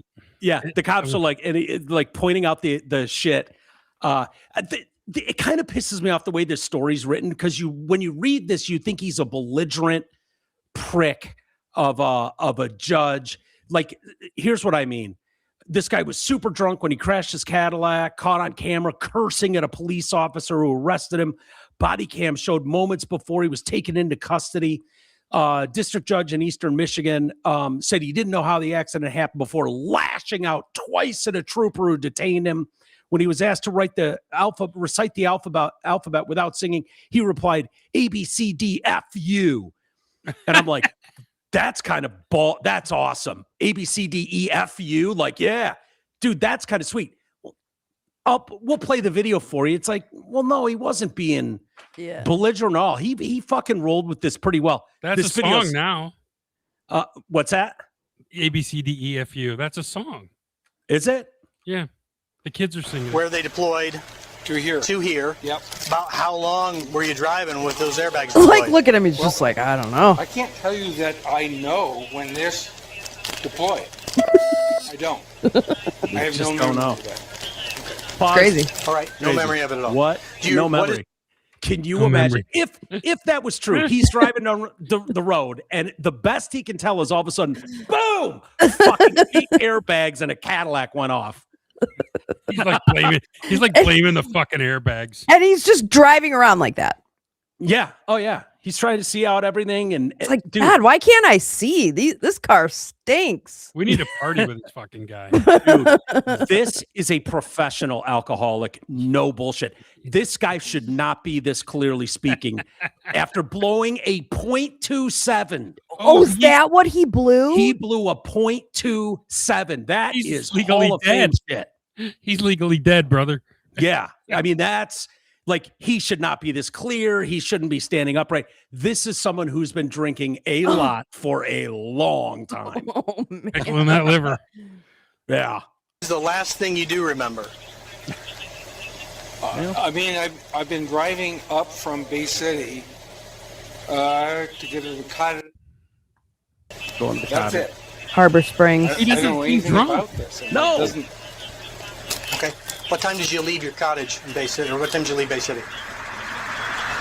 Yeah, the cops are like pointing out the shit. It kind of pisses me off the way this story's written because when you read this, you think he's a belligerent prick of a judge. Like, here's what I mean. This guy was super drunk when he crashed his Cadillac, caught on camera cursing at a police officer who arrested him. Body cam showed moments before he was taken into custody. District judge in Eastern Michigan said he didn't know how the accident happened before lashing out twice at a trooper who detained him. When he was asked to recite the alphabet without singing, he replied, A, B, C, D, F, U. And I'm like, that's kind of that's awesome. A, B, C, D, E, F, U. Like, yeah, dude, that's kind of sweet. We'll play the video for you. It's like, well, no, he wasn't being belligerent at all. He fucking rolled with this pretty well. That's this a song now. What's that? A, B, C, D, E, F, U. That's a song. Is it? Yeah. The kids are singing. Where are they deployed? To here. To here. Yep. About how long were you driving with those airbags deployed? Like, look at him. He's just like, I don't know. I can't tell you that I know when this deployed. I don't. I have no memory of that. Pause. Crazy. All right. No memory of it at all. What? No memory. Can you imagine if that was true? He's driving down the road, and the best he can tell is all of a sudden, boom! Fucking 8 airbags and a Cadillac went off. He's like blaming the fucking airbags. And he's just driving around like that. Yeah. Oh yeah. He's trying to see out everything, and it's like, dude, God, why can't I see? This car stinks. We need to party with this fucking guy. Dude, this is a professional alcoholic. No bullshit. This guy should not be this clearly speaking after blowing a .27. Oh, is that what he blew? He blew a .27. That is legally dead. Shit. He's legally dead, brother. Yeah. I mean, that's like, he should not be this clear. He shouldn't be standing upright. This is someone who's been drinking a lot for a long time. Oh, man. Pickling that liver. Yeah. This is the last thing you do remember. I mean, I've been driving up from Bay City to get to the cottage. Going to the That's cottage. it. Harbor Springs. He doesn't I don't know seem anything drunk. about this. And No. it doesn't- Okay. What time did you leave your cottage in Bay City, or what time did you leave Bay City?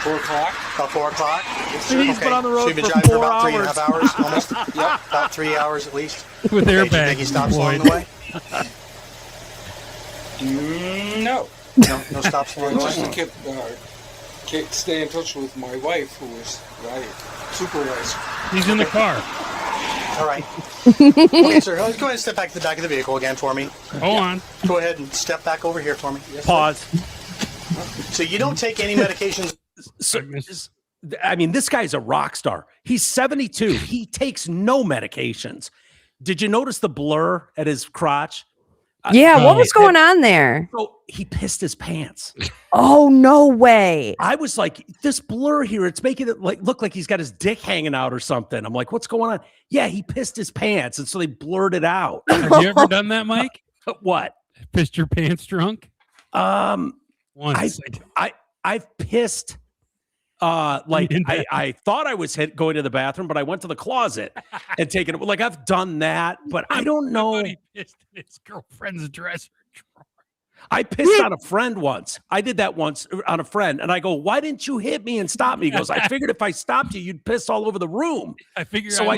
4 o'clock. About 4 o'clock? He's been on the road So you've been for driving for 4 about 3.5 hours, almost? Yep. About 3 hours at least? With Okay, do you airbags think he stops along deployed. the way? No. No stops along the Just to way? stay in touch with my wife, who is my supervisor. He's in the car. All right. Okay, sir, go ahead and step back to the back of the vehicle again for me. Hold on. Go ahead and step back over here for me. Yes, sir. Pause. So you don't take any medications? So, I mean, this guy's a rock star. He's 72. He takes no medications. Did you notice the blur at his crotch? Yeah, what was going on there? So he pissed his pants. Oh, no way. I was like, this blur here, it's making it like look like he's got his dick hanging out or something. I'm like, what's going on? Yeah, he pissed his pants, and so they blurred it out. Have you ever done that, Mike? What? Pissed your pants drunk? Once. I've pissed. I thought I was going to the bathroom, but I went to the closet and taken it. Like I've done that, but I don't know. Somebody pissed in his girlfriend's dresser drawer. I pissed on a friend once. I did that once on a friend, and I go, "Why didn't you hit me and stop me?" He goes, "I figured if I stopped you, you'd piss all over the room." I figured. So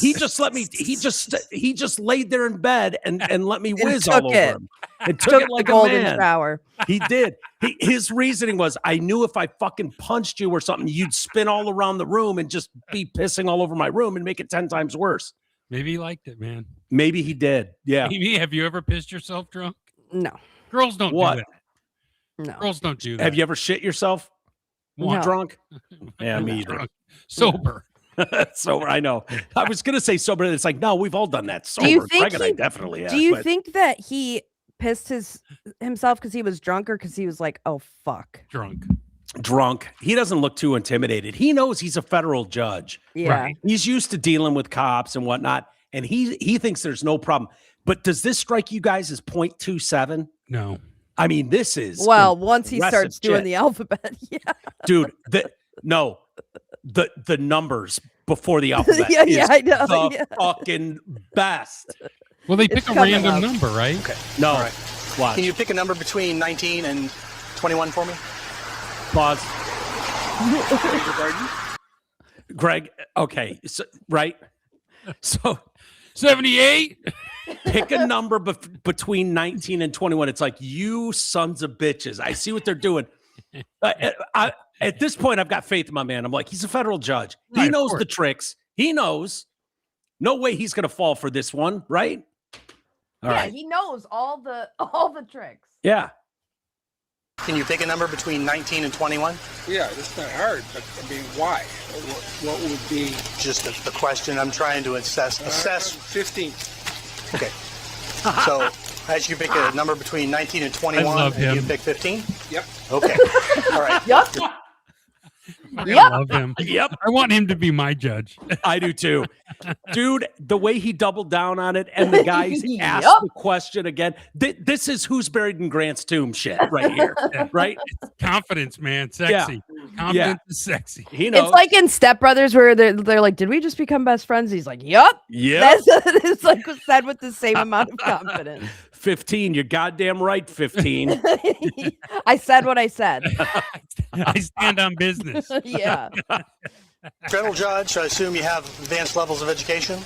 he just let me. He just laid there in bed and let me whiz all over him. And took it like a golden man. shower. He did. His reasoning was, I knew if I fucking punched you or something, you'd spin all around the room and just be pissing all over my room and make it 10 times worse. Maybe he liked it, man. Maybe he did. Yeah. Maybe. Have you ever pissed yourself drunk? No. Girls don't What? do that. No. Girls don't do that. Have you ever shit yourself? No. Drunk? Yeah, me either. Drunk. Sober. Sober, I know. I was gonna say sober. It's like, no, we've all done that. Sober. Do you think Greg and I definitely have. Do you but think that he pissed himself because he was drunk or because he was like, oh, fuck? Drunk. drunk? He doesn't look too intimidated. He knows he's a federal judge. Yeah. Right. He's used to dealing with cops and whatnot, and he thinks there's no problem. But does this strike you guys as 0.27? No. I mean, this is Well, once he impressive starts doing shit. the alphabet, yeah. Dude, the numbers before the alphabet Yeah, is I know, the yeah. fucking best. Well, they It's pick a coming random up. number, right? Okay. No. All right. Watch. Can you pick a number between 19 and 21 for me? Pause. Greg, okay. So, right. So 78. pick a number between 19 and 21. It's like, you sons of bitches. I see what they're doing. At this point, I've got faith in my man. I'm like, he's a federal judge. He Right, of knows course. the tricks. He knows. No way he's going to fall for this one, right? All right. He knows all the tricks. Yeah. Can you pick a number between 19 and 21? Yeah, it's not hard, but I mean, why? What would be Just a question I'm trying to assess. 15? Okay. So as you pick a number between 19 and 21, love and you him. pick 15? Yep. Okay. All right. Yep. I Yep. love him. Yep. I want him to be my judge. I do too. Dude, the way he doubled down on it and the guys asked Yep. the question again. This is who's buried in Grant's tomb shit right here. Right? Confidence, man. Sexy. Confidence is sexy. He knows. It's like in Step Brothers where they're like, did we just become best friends? He's like, yup. yeah. It's like said with the same amount of confidence. 15. You're goddamn right, 15. I said what I said. I stand on business. Yeah. Federal judge, I assume you have advanced levels of education?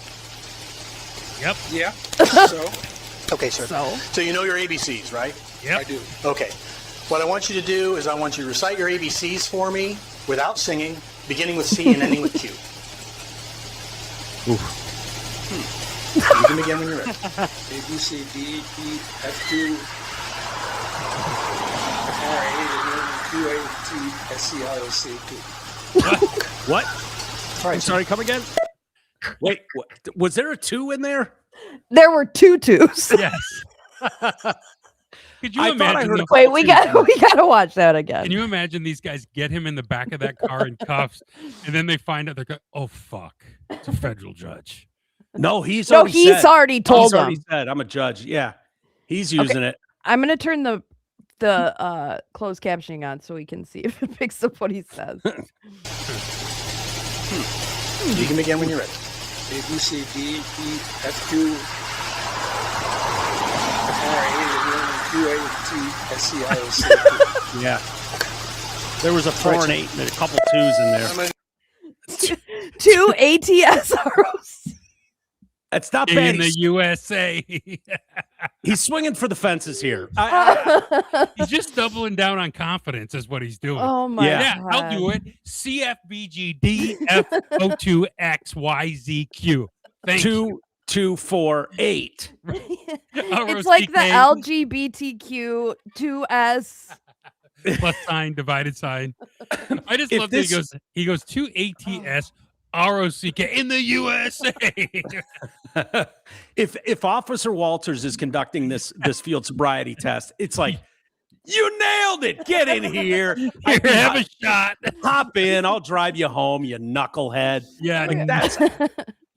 Yep. Yeah. So Okay, sir. So you know your ABCs, right? I do. Okay. What I want you to do is I want you to recite your ABCs for me without singing, beginning with C and ending with Q. You can begin when you're ready. A, B, C, D, E, F, Q, R, A, Q, A, T, S, C, R, O, C, P. What? All right, I'm sorry, come again? Wait, what? Was there a 2 in there? There were 2 twos. Yes. Could you I thought I imagine? heard the- a Wait, we gotta watch that again. Can you imagine these guys get him in the back of that car in cuffs, and then they find out they're going, oh fuck, it's a federal judge. No, he's No, already he's said. already told He's them. already said, I'm a judge. Yeah. He's using it. I'm gonna turn the closed captioning on so we can see if it picks up what he says. You can begin when you're ready. A, B, C, D, E, F, Q, R, A, Q, A, T, S, C, I, O, C. Yeah. There was a 4 and 8 and a couple 2s in there. 2 ATSROs. That's not bad. In the USA. He's swinging for the fences here. He's just doubling down on confidence is what he's doing. Oh my Yeah, God. I'll do it. CFBGDF02XYZQ. Thank you. 2, 2, 4, 8. It's like the LGBTQ 2S. Plus sign, divided sign. I just love that he goes 2 ATS ROCK in the USA. If Officer Walters is conducting this field sobriety test, it's like, you nailed it. Get in here. Here, have a shot. Hop in. I'll drive you home, you knucklehead. Yeah, Like that's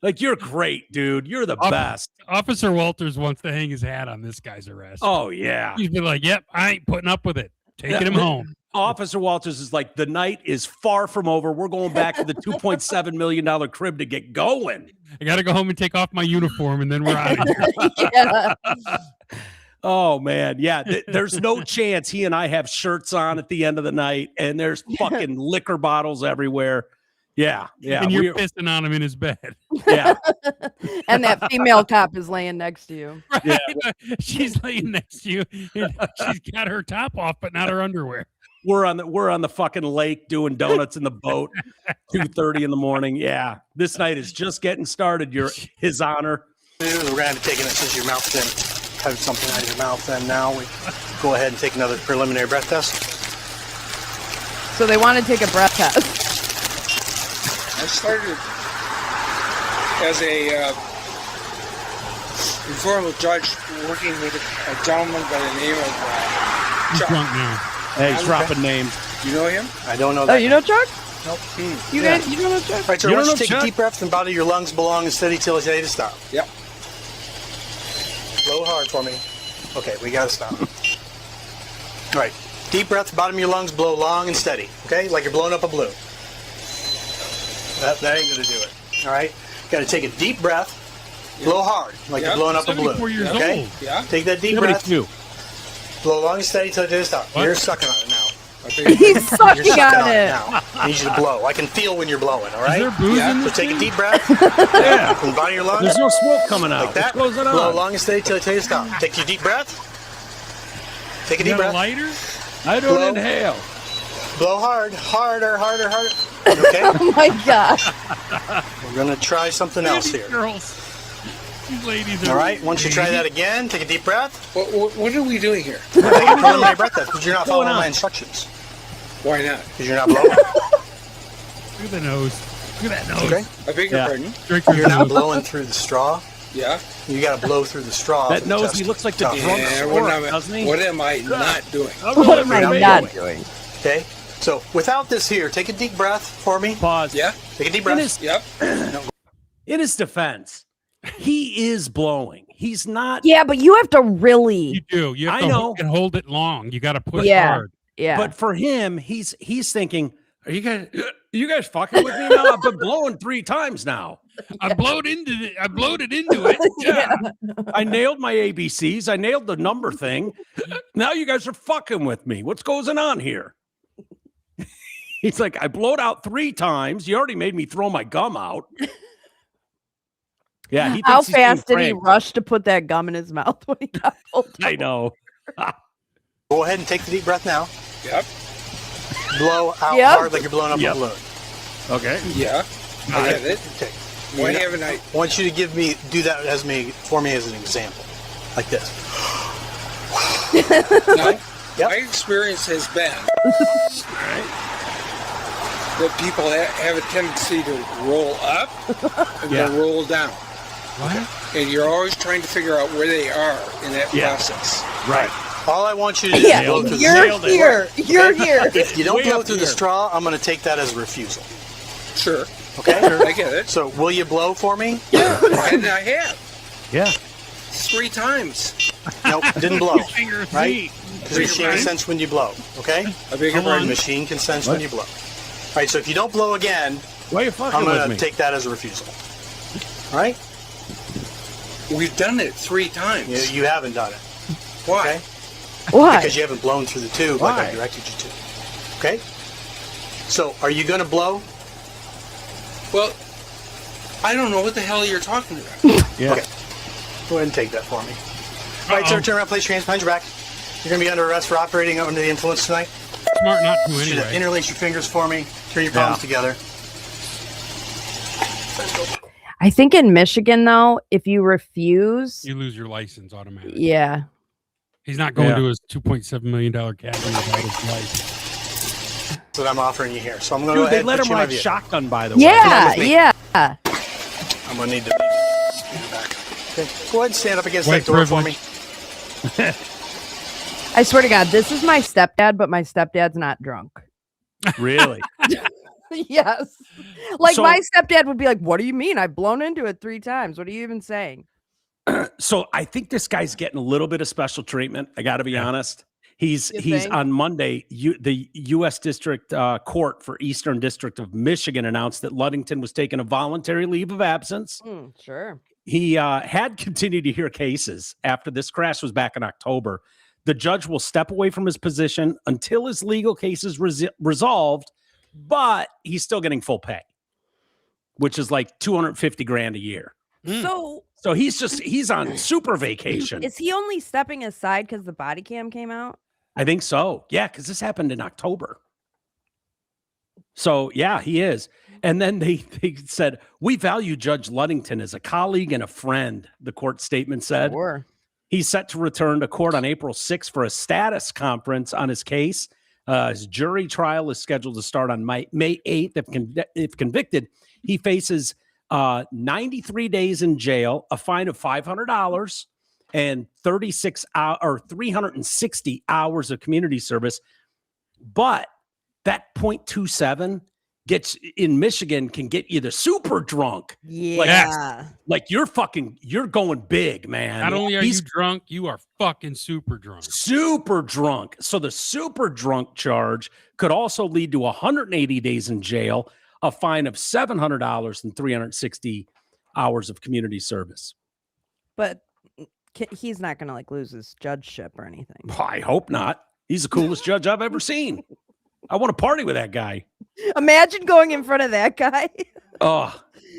like, you're great, dude. You're the best. Officer Walters wants to hang his hat on this guy's arrest. Oh yeah. He's been like, "Yep, I ain't putting up with it. Taking him home." Officer Walters is like, the night is far from over. We're going back to the $2.7 million crib to get going. I got to go home and take off my uniform, and then we're out of here. Yeah. Oh man, yeah. There's no chance he and I have shirts on at the end of the night, and there's fucking liquor bottles everywhere. Yeah, yeah. And you're pissing on him in his bed. Yeah. And that female cop is laying next to you. Right? Yeah. She's laying next to you, and she's got her top off, but not her underwear. We're on the fucking lake doing donuts in the boat, 2:30 in the morning. Yeah, this night is just getting started. His honor. We're gonna have to take it since your mouth then have something out of your mouth. Then now we go ahead and take another preliminary breath test. So they want to take a breath test. I started as a informal judge working with a gentleman by the name of He's Chuck. drunk now. Hey, he's dropping names. You know him? I don't know Oh, that. you know Chuck? Nope. You guys, you don't know Chuck? All right, sir, You I want don't you to take know a Chuck? deep breath and bottom of your lungs belong and steady till I tell you to stop. Yep. Blow hard for me. Okay, we gotta stop. All right, deep breath, bottom of your lungs, blow long and steady. Okay, like you're blowing up a balloon. That ain't gonna do it. All right, gotta take a deep breath, blow hard, like you're blowing up a balloon. 74 years Okay, old. Yeah. take that deep breath, 72. blow long and steady till I tell you to stop. What? You're sucking on it now. He's You're sucking sucking on on it it. now. I need you to blow. I can feel when you're blowing. All Is there right. booze Yeah. in So this take a thing? deep breath. Yeah. From the bottom of your lungs. There's no smoke coming out. Like that. What's going Blow on? long and steady till I tell you to stop. Take your deep breath. Take a You deep got a breath. lighter? I don't Blow. inhale. Blow hard. Harder. Okay. Oh my God. We're gonna try something Look at else these here. girls. These ladies are. All right. Once you try that again, take a deep breath. What are we doing here? Take a preliminary breath test because you're not following going on? my instructions. Why not? Because you're not blowing. Look at the nose. Look at that nose. Okay. I beg your Yeah. pardon? Drink your You're not nose. blowing through the straw. Yeah. You got to blow through the straw. That for the nose, test he looks like to the be tough. drunk And sport, doesn't he? what am I not doing? What am I not doing? Okay. So without this here, take a deep breath for me. Pause. Yeah. Take a deep In breath. his, Yep. in his defense, he is blowing. He's not. Yeah, but you have to You really. do. You have I to know. and hold it long. You got to push Yeah. hard. Yeah. But for him, he's thinking, are you guys fucking with me now? I've been blowing 3 times now. I blowed into it. I blowed it into it. Yeah. I nailed my ABCs. I nailed the number thing. Now you guys are fucking with me. What's going on here? He's like, I blowed out 3 times. You already made me throw my gum out. Yeah. He How thinks he's being fast did he pranked. rush to put that gum in his mouth when he got pulled I over? know. Go ahead and take the deep breath now. Yep. Blow out Yep. hard like you're blowing up Yep. a balloon. Okay. Yeah. I get it. Okay. Why You're not- haven't I? I want you to do that for me as an example, like this. No. Yep. My experience has been that people have a tendency to roll up and then roll down. What? And you're always trying to figure out where they are in that Yeah. process. Right. All I want you to do is Yeah, blow through the you're Nailed it. here. You're here. If you don't Way blow up through the here. straw, I'm going to take that as a refusal. Sure. Okay? I get it. So, will you blow for me? And I have Yeah. 3 times. Nope, didn't blow. Finger Right? Because the machine can sense when you blow. Okay? I beg your Come on. pardon. The machine can sense when you blow. All right, so if you don't blow again, Why are you fucking I'm with going me? to take that as a refusal. All right? We've done it 3 times. You haven't done it. Why? Okay? What? Because you haven't blown through the tube like I directed you to. Okay? So, are you going to blow? Well, I don't know what the hell you're talking about. Yeah. Okay. Go ahead and take that for me. All right, sir, turn around, place your hands behind your back. You're going to be under arrest for operating under the influence tonight. Smart not to Should anyway. interlace your fingers for me. Turn your palms together. I think in Michigan, though, if you refuse, You lose your license automatically. yeah. He's not going Yeah. to his $2.7 million cabin without his life. That's what I'm offering you here. So I'm going to Dude, go they ahead let and him put you in my ride vehicle. shotgun, by the way. Yeah, with me. yeah. I'm going to need to get it back. Okay. Go ahead and stand up against White that door for me. I swear to God, this is my stepdad, but my stepdad's not drunk. Really? Yes. Like So- my stepdad would be like, "What do you mean? I've blown into it 3 times. What are you even saying?" So I think this guy's getting a little bit of special treatment. I got to be honest. He's You think? on Monday. The U.S. District Court for Eastern District of Michigan announced that Ludington was taking a voluntary leave of absence. Sure. He had continued to hear cases after this crash was back in October. The judge will step away from his position until his legal case is resolved, but he's still getting full pay, which is like $250,000 a year. So So he's on super vacation. is he only stepping aside because the body cam came out? I think so. Yeah, because this happened in October. So yeah, he is. And then they said, we value Judge Ludington as a colleague and a friend, the court statement said. Sure. He's set to return to court on April 6th for a status conference on his case. His jury trial is scheduled to start on May 8th. If convicted, he faces 93 days in jail, a fine of $500, and 360 hours of community service. But that 0.27 gets in Michigan can get you the super drunk. Yeah. Like you're going big, man. Not only are He's you drunk, you are fucking super drunk. super drunk. So the super drunk charge could also lead to 180 days in jail, a fine of $700, and 360 hours of community service. But he's not going to like lose his judgeship or anything. I hope not. He's the coolest judge I've ever seen. I want to party with that guy. Imagine going in front of that guy. Oh,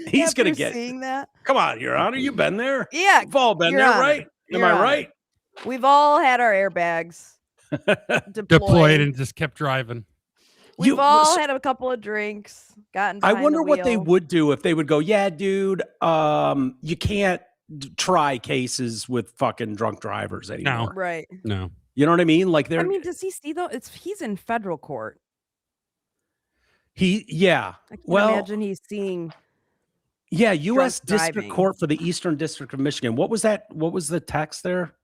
he's going to After get. seeing that. Come on, Your Honor. You've been there. Yeah. We've all been Your there, Honor. right? Am Your I Honor. right? We've all had our airbags Deployed and just kept driving. We've all had a couple of drinks, gotten I behind wonder the what they wheel. would do if they would go, yeah, dude, you can't try cases with fucking drunk drivers anymore. Right. No. You know what I mean? Like I they're mean, does he see though? He's in federal court. yeah. I can Well, imagine he's seeing. yeah, U.S. drunk District driving. Court for the Eastern District of Michigan. What was that? What was the text there?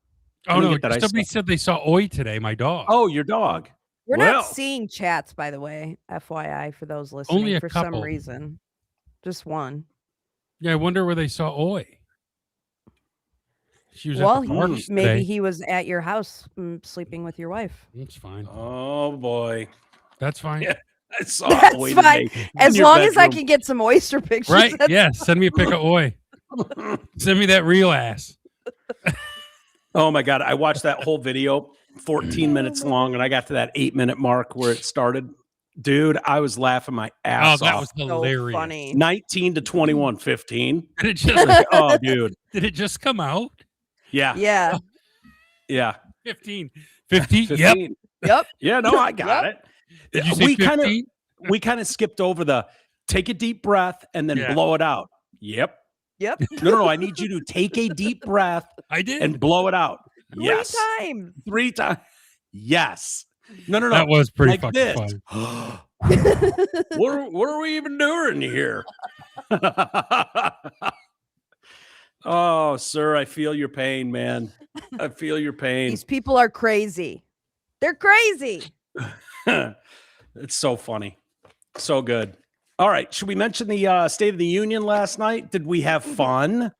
Oh, Let me no. get that. I Somebody saw- said they saw Oi today, my dog. Oh, your dog. We're Well. not seeing chats, by the way. FYI, for those listening, Only a for couple. some reason, just one. Yeah, I wonder where they saw Oi. She was Well, at the parks maybe today. he was at your house sleeping with your wife. That's fine. Oh boy. That's fine. Yeah. I saw That's Oi fine. today As in your long as I bedroom. can get some oyster pictures. Right? that's Yeah. Send me a pic of Oi. Send me that real ass. Oh my God. I watched that whole video, 14 minutes long, and I got to that 8-minute mark where it started. Dude, I was laughing my Oh, ass that off. was so hilarious. funny. 19 to 21, 15. Did it just Oh, dude. did it just come out? Yeah. Yeah. Yeah. 15. 15? 15. Yep. Yep. Yeah, no, I got it. Did you say we kind of 15? skipped over the take a deep breath and then Yeah. blow it out. Yep. Yep. No. I need you to take a deep breath I did. and blow it out. 3 Yes. times. 3 times. Yes. No. That was pretty Like fucking this. funny. what are we even doing here? Oh, sir, I feel your pain, man. I feel your pain. These people are crazy. They're crazy. It's so funny. So good. All right. Should we mention the State of the Union last night? Did we have fun?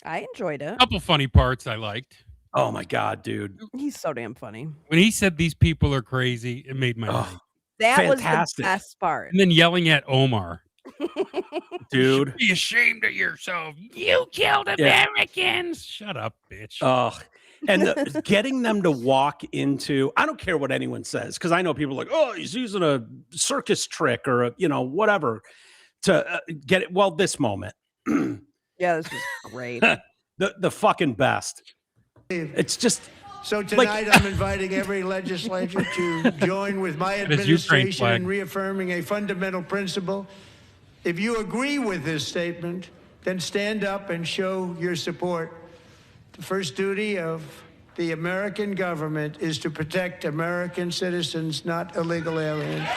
I enjoyed it. Couple funny parts I liked. Oh my God, dude. He's so damn funny. When he said these people are crazy, it made my night. Oh, That was Fantastic. the best part. And then yelling at Omar. dude. Be ashamed of yourself. You killed Yeah. Americans. Shut up, bitch. Oh, and getting them to walk into, I don't care what anyone says, because I know people are like, oh, he's using a circus trick or a, whatever to get it. Well, this moment, Yeah, this was great. the fucking best. It's just So tonight I'm inviting every legislature to join with my is Ukraine administration flag. in reaffirming a fundamental principle. If you agree with this statement, then stand up and show your support. The first duty of the American government is to protect American citizens, not illegal aliens.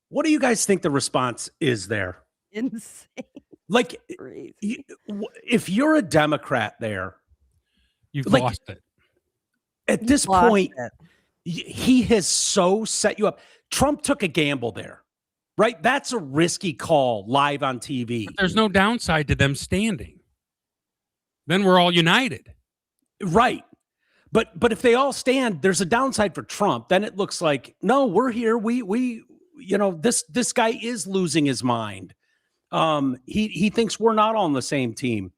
what do you guys think the response is there? Insane. Like, Crazy. if you're a Democrat there, You've like- lost it. at this Lost point, it. he has so set you up. Trump took a gamble there, right? That's a risky call live on TV. But there's no downside to them standing. Then we're all united. Right. But if they all stand, there's a downside for Trump. Then it looks like, no, we're here. We this guy is losing his mind. He thinks we're not on the same team.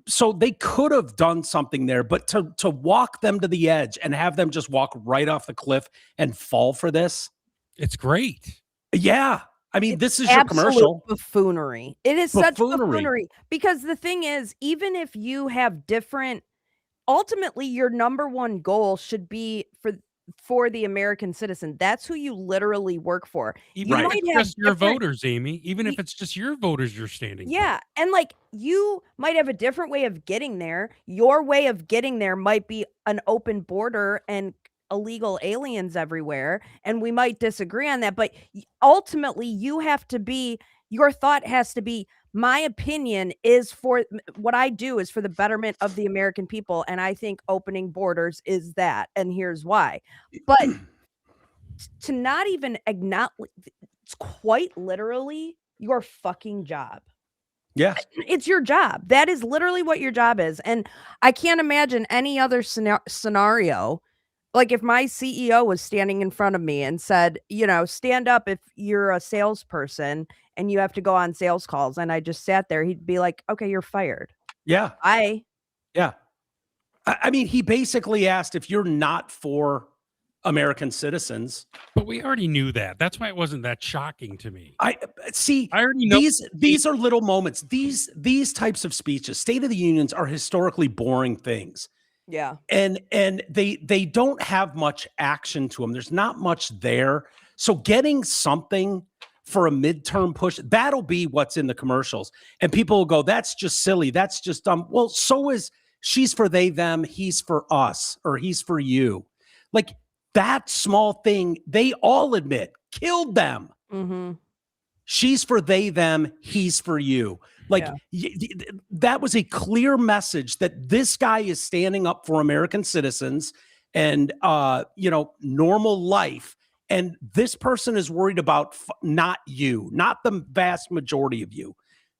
So they could have done something there, but to walk them to the edge and have them just walk right off the cliff and fall for this. It's great. Yeah. I mean, It's this is your absolute commercial. buffoonery. It is such Buffoonery. buffoonery because the thing is, even if you have different, ultimately your number one goal should be for the American citizen. That's who you literally work for. Even You if might it's have just your different- voters, Amy. Even if it's just your voters you're standing for. Yeah, and like you might have a different way of getting there. Your way of getting there might be an open border and illegal aliens everywhere, and we might disagree on that, but ultimately you have to be, your thought has to be, my opinion is for what I do is for the betterment of the American people, and I think opening borders is that, and here's why. But to not even acknowledge, it's quite literally your fucking job. Yeah. It's your job. That is literally what your job is. And I can't imagine any other scenario. Like if my CEO was standing in front of me and said, stand up if you're a salesperson and you have to go on sales calls. And I just sat there, he'd be like, okay, you're fired. Yeah. Yeah. I mean, he basically asked if you're not for American citizens. But we already knew that. That's why it wasn't that shocking to me. I see. I already know these are little moments. These types of speeches, State of the Unions, are historically boring things. Yeah. And they don't have much action to them. There's not much there. So getting something for a midterm push, that'll be what's in the commercials. And people will go, that's just silly. That's just dumb. Well, so is she's for they, them, he's for us, or he's for you. Like that small thing, they all admit, killed them. Mm-hmm. She's for they, them, he's for you. Like that was a clear message that this guy is standing up for American citizens and, normal life. And this person is worried about not you, not the vast majority of you.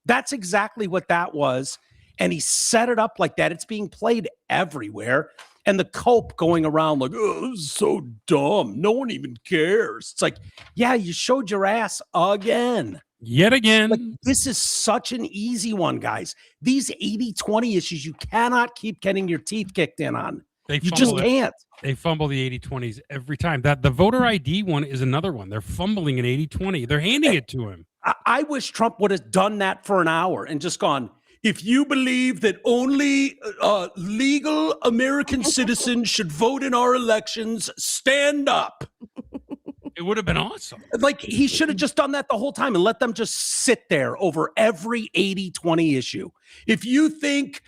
That's exactly what that was. And he set it up like that. It's being played everywhere. And the cope going around like, oh, this is so dumb. No one even cares. It's like, yeah, you showed your ass again. Yet again. Like, this is such an easy one, guys. These 80-20 issues, you cannot keep getting your teeth kicked in on. You just can't. They fumble the 80-20s every time. That the voter ID one is another one. They're fumbling an 80-20. They're handing it to him. I wish Trump would have done that for an hour and just gone, if you believe that only legal American citizens should vote in our elections, stand up. It would have been awesome. Like he should have just done that the whole time and let them just sit there over every 80-20 issue. If you think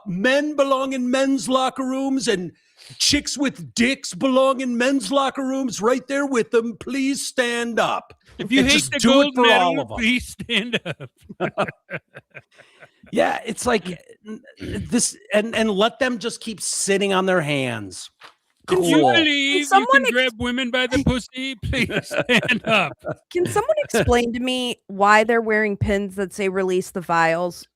men belong in men's locker rooms and chicks with dicks belong in men's locker rooms right there with them, please stand up. If you And hate just the do it gold for all medal, of them. please stand up. Yeah, it's like this, and let them just keep sitting on their hands. If you Cool. believe you someone can grab women by the pussy, please stand up. Can someone explain to me why they're wearing pins that say release the files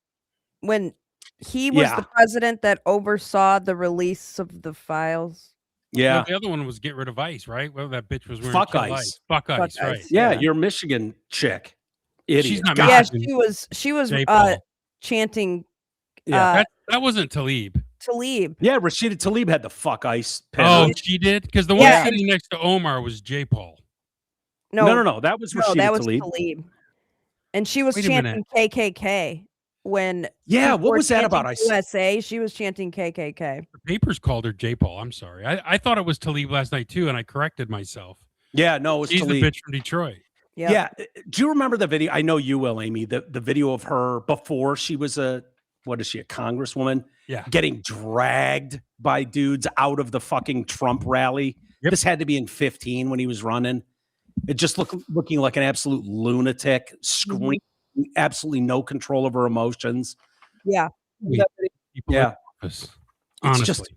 when he was Yeah. the president that oversaw the release of the files? Yeah. No, the other one was get rid of ICE, right? Well, that bitch was wearing Fuck Kill ICE. Fuck Fuck ICE, right? ICE. Yeah, Yeah. you're a Michigan chick. Idiot. She's not God. Yeah, Michigan. she was J-Paul. chanting Yeah. That wasn't Talib. Talib. Yeah, Rashida Tlaib had the fuck ICE pin. Oh, on. she did? Because the one Yeah, sitting next to Omar was J. Paul. No. That was No, Rashida that was Tlaib. Talib. And she was Wait a chanting KKK when Yeah, people what were was that about? chanting USA, she was chanting KKK. The papers called her J. Paul. I'm sorry. I thought it was Talib last night too, and I corrected myself. Yeah, no, it was She's Tlaib. the bitch from Detroit. Yep. Yeah. Do you remember the video? I know you will, Amy. The video of her before she was a congresswoman? Yeah. Getting dragged by dudes out of the fucking Trump rally. Yep. This had to be in 2015 when he was running. It just looking like an absolute lunatic, screaming, absolutely no control of her emotions. Yeah. Wait, people Yeah. in office. It's Honestly. just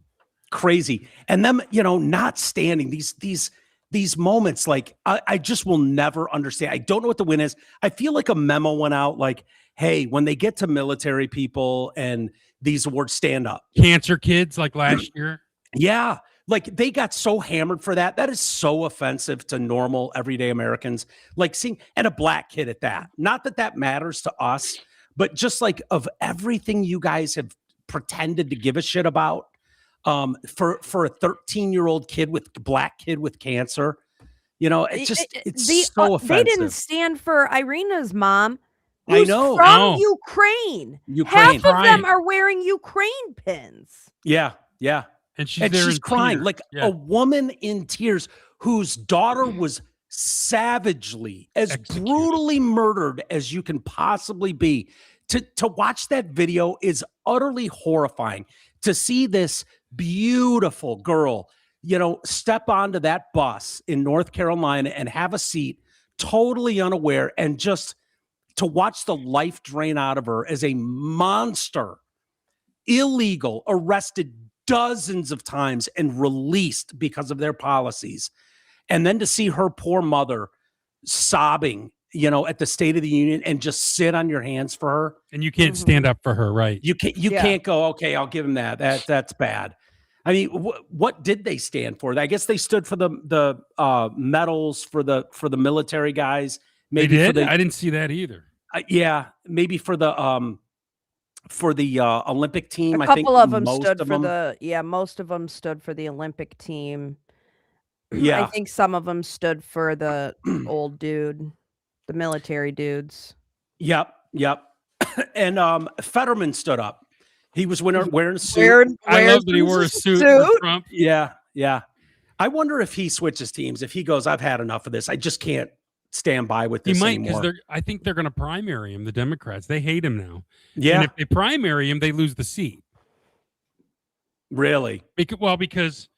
crazy. And them, not standing these moments, like I just will never understand. I don't know what the win is. I feel like a memo went out like, hey, when they get to military people and these awards, stand up. Cancer kids like last year. Yeah. Like they got so hammered for that. That is so offensive to normal everyday Americans. Like seeing, and a black kid at that. Not that that matters to us, but just like of everything you guys have pretended to give a shit about, for a 13-year-old black kid with cancer, it's so offensive. They didn't stand for Irina's mom. I Who's know. from No. Ukraine. Ukraine. Half of them are wearing Ukraine pins. Yeah. And she's And there she's in crying tears. like Yeah. a woman in tears whose daughter was savagely, as Executed. brutally murdered as you can possibly be. To watch that video is utterly horrifying. To see this beautiful girl, step onto that bus in North Carolina and have a seat, totally unaware, and just to watch the life drain out of her as a monster, illegal, arrested dozens of times and released because of their policies. And then to see her poor mother sobbing, at the State of the Union and just sit on your hands for her. And you can't stand up for her, right? You can't go, okay, I'll give him that. That's bad. I mean, what did they stand for? I guess they stood for the medals for the military guys. Maybe they for did? the, I didn't see that either. yeah, maybe for the Olympic team. A I think couple of them most stood of for them. most of them stood for the Olympic team. Yeah. I think some of them stood for the old dude, the military dudes. Yep. And Fetterman stood up. He was wearing a suit. I love that he wore a suit for Trump. Yeah. I wonder if he switches teams. If he goes, I've had enough of this. I just can't stand by with He this might, anymore. because I think they're going to primary him, the Democrats. They hate him now. Yeah. And if they primary him, they lose the seat. Really? Because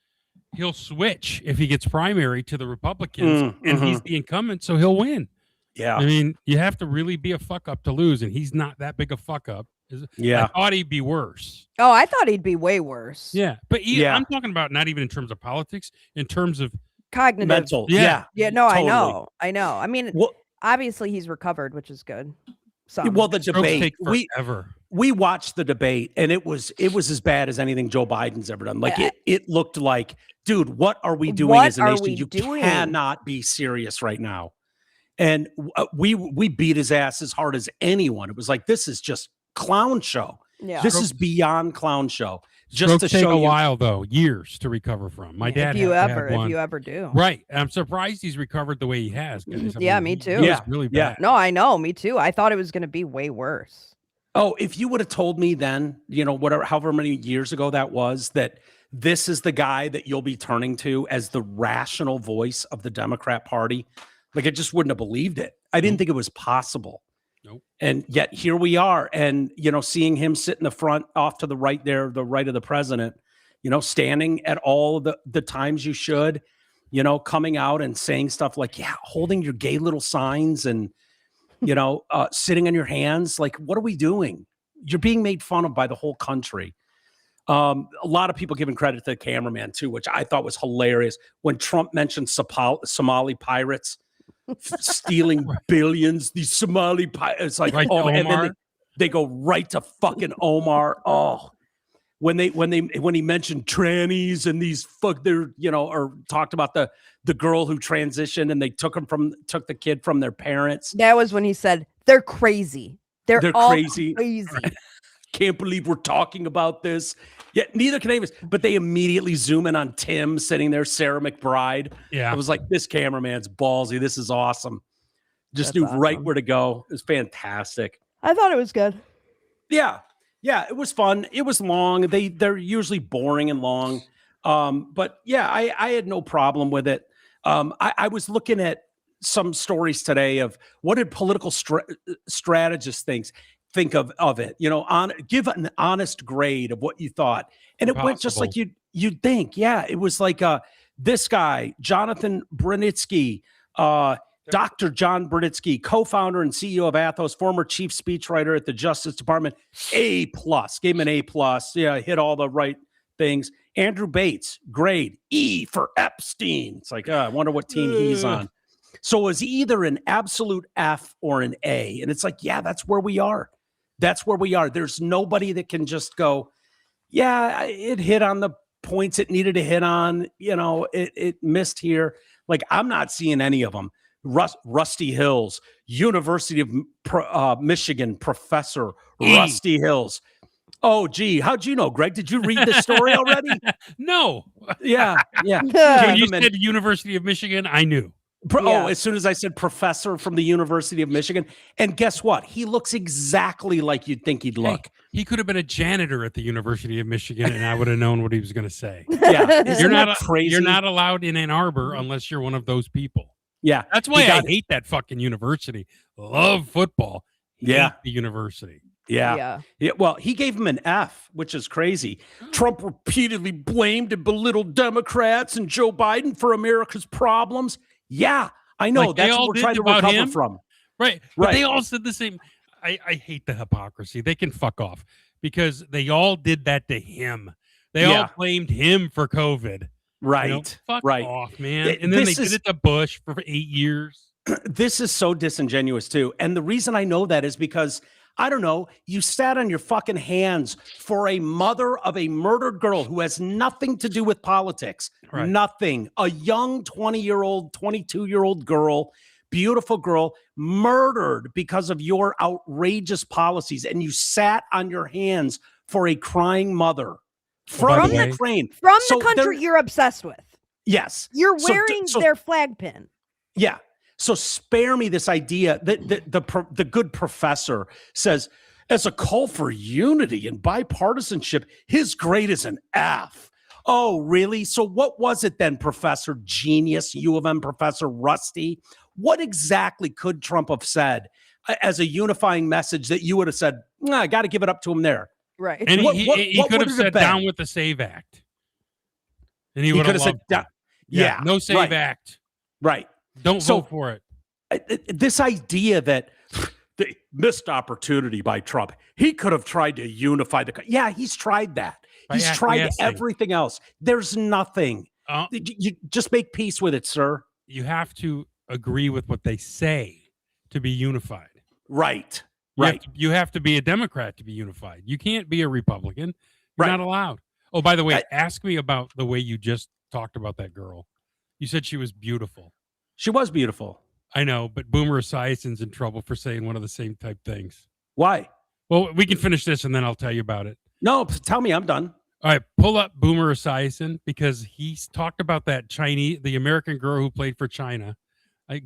he'll switch if he gets primary to the Republicans, and he's the incumbent, so he'll win. Yeah. I mean, you have to really be a fuck up to lose, and he's not that big a fuck up. Yeah. I thought he'd be worse. Oh, I thought he'd be way worse. Yeah, but Yeah. I'm talking about not even in terms of politics, in terms of Cognitive. Mental. Yeah. Yeah, no, Totally. I know. I mean, Well, obviously he's recovered, which is good. So the strokes debate. take forever. We watched the debate, and it was as bad as anything Joe Biden's ever done. Like it looked like, dude, what are we doing What as a are nation? we You doing? cannot be serious right now. And we beat his ass as hard as anyone. It was like, this is just clown show. yeah. This is beyond clown show. Just Strokes to take show a you. while, though, years to recover from. My dad if you had ever do. Right. And I'm surprised he's recovered the way he has. Guys. I Yeah, mean, me he too. was Yeah, really yeah. bad. No, I know, me too. I thought it was going to be way worse. Oh, if you would have told me then, however many years ago that was, that this is the guy that you'll be turning to as the rational voice of the Democrat Party, like I just wouldn't have believed it. I didn't think it was possible. Nope. And yet here we are. And, seeing him sit in the front off to the right there, the right of the president, standing at all the times you should, coming out and saying stuff like, yeah, holding your gay little signs and, sitting on your hands. Like, what are we doing? You're being made fun of by the whole country. A lot of people giving credit to the cameraman too, which I thought was hilarious. When Trump mentioned Somali pirates stealing billions, these Somali pirates, like, Right to and then Omar? they go right to fucking Omar. Oh, when he mentioned trannies and these or talked about the girl who transitioned and they took the kid from their parents. That was when he said they're crazy. They're all crazy. crazy. Can't believe we're talking about this. Yeah, neither can Amos. But they immediately zoom in on Tim sitting there, Sarah McBride. Yeah. I was like, this cameraman's ballsy. This is awesome. Just That's knew right awesome. where to go. It was fantastic. I thought it was good. Yeah, it was fun. It was long. They're usually boring and long. But yeah, I had no problem with it. I was looking at some stories today of what did political strategists think of it, give an honest grade of what you thought. And it went just like you'd think. Yeah, it was like this guy, Jonathan Brunitsky, Dr. John Brunitsky, co-founder and CEO of Athos, former chief speechwriter at the Justice Department, A+, gave him an A+. Yeah, hit all the right things. Andrew Bates, grade E for Epstein. It's like, I wonder what team he's on. So it was either an absolute F or an A. And it's like, yeah, that's where we are. That's where we are. There's nobody that can just go, yeah, it hit on the points it needed to hit on. It missed here. Like, I'm not seeing any of them. Rusty Hills, University of Michigan professor, Rusty Hills. Oh, gee, how'd you know, Greg? Did you read this story already? No. Yeah. When you said University of Michigan, I knew. As soon as I said professor from the University of Michigan. And guess what? He looks exactly like you'd think he'd look. He could have been a janitor at the University of Michigan, and I would have known what he was going to say. Yeah. You're not crazy. You're not allowed in Ann Arbor unless you're one of those people. Yeah. That's why I hate that fucking university. Love football. Hate the university. Yeah. Well, he gave him an F, which is crazy. Trump repeatedly blamed and belittled Democrats and Joe Biden for America's problems. Yeah, I know. Like that's what we're trying to recover from. Right. But they all said the same. I hate the hypocrisy. They can fuck off because they all did that to him. They all blamed him for COVID. Right. Fuck off, man. And then they did it to Bush for 8 years. This is so disingenuous, too. And the reason I know that is because, I don't know, you sat on your fucking hands for a mother of a murdered girl who has nothing to do with politics. Right. Nothing. A young 20-year-old, 22-year-old girl, beautiful girl, murdered because of your outrageous policies. And you sat on your hands for a crying mother. From Ukraine. From the country you're obsessed with. Yes. You're wearing their flag pin. Yeah. So spare me this idea that the good professor says, as a call for unity and bipartisanship, his grade is an F. Oh, really? So what was it then, Professor Genius, U of M Professor Rusty? What exactly could Trump have said as a unifying message that you would have said, I got to give it up to him there? Right. And he could have said down with the SAVE Act. And he would have said, no SAVE Act. Right. Don't vote for it. This idea that the missed opportunity by Trump, he could have tried to unify the country. Yeah, he's tried that. He's tried everything else. There's nothing. You just make peace with it, sir. You have to agree with what they say to be unified. Right. You have to be a Democrat to be unified. You can't be a Republican. You're not allowed. Oh, by the way, ask me about the way you just talked about that girl. You said she was beautiful. She was beautiful. I know, but Boomer Esiason's in trouble for saying one of the same type things. Why? Well, we can finish this and then I'll tell you about it. No, tell me. I'm done. All right, pull up Boomer Esiason because he's talked about that the American girl who played for China.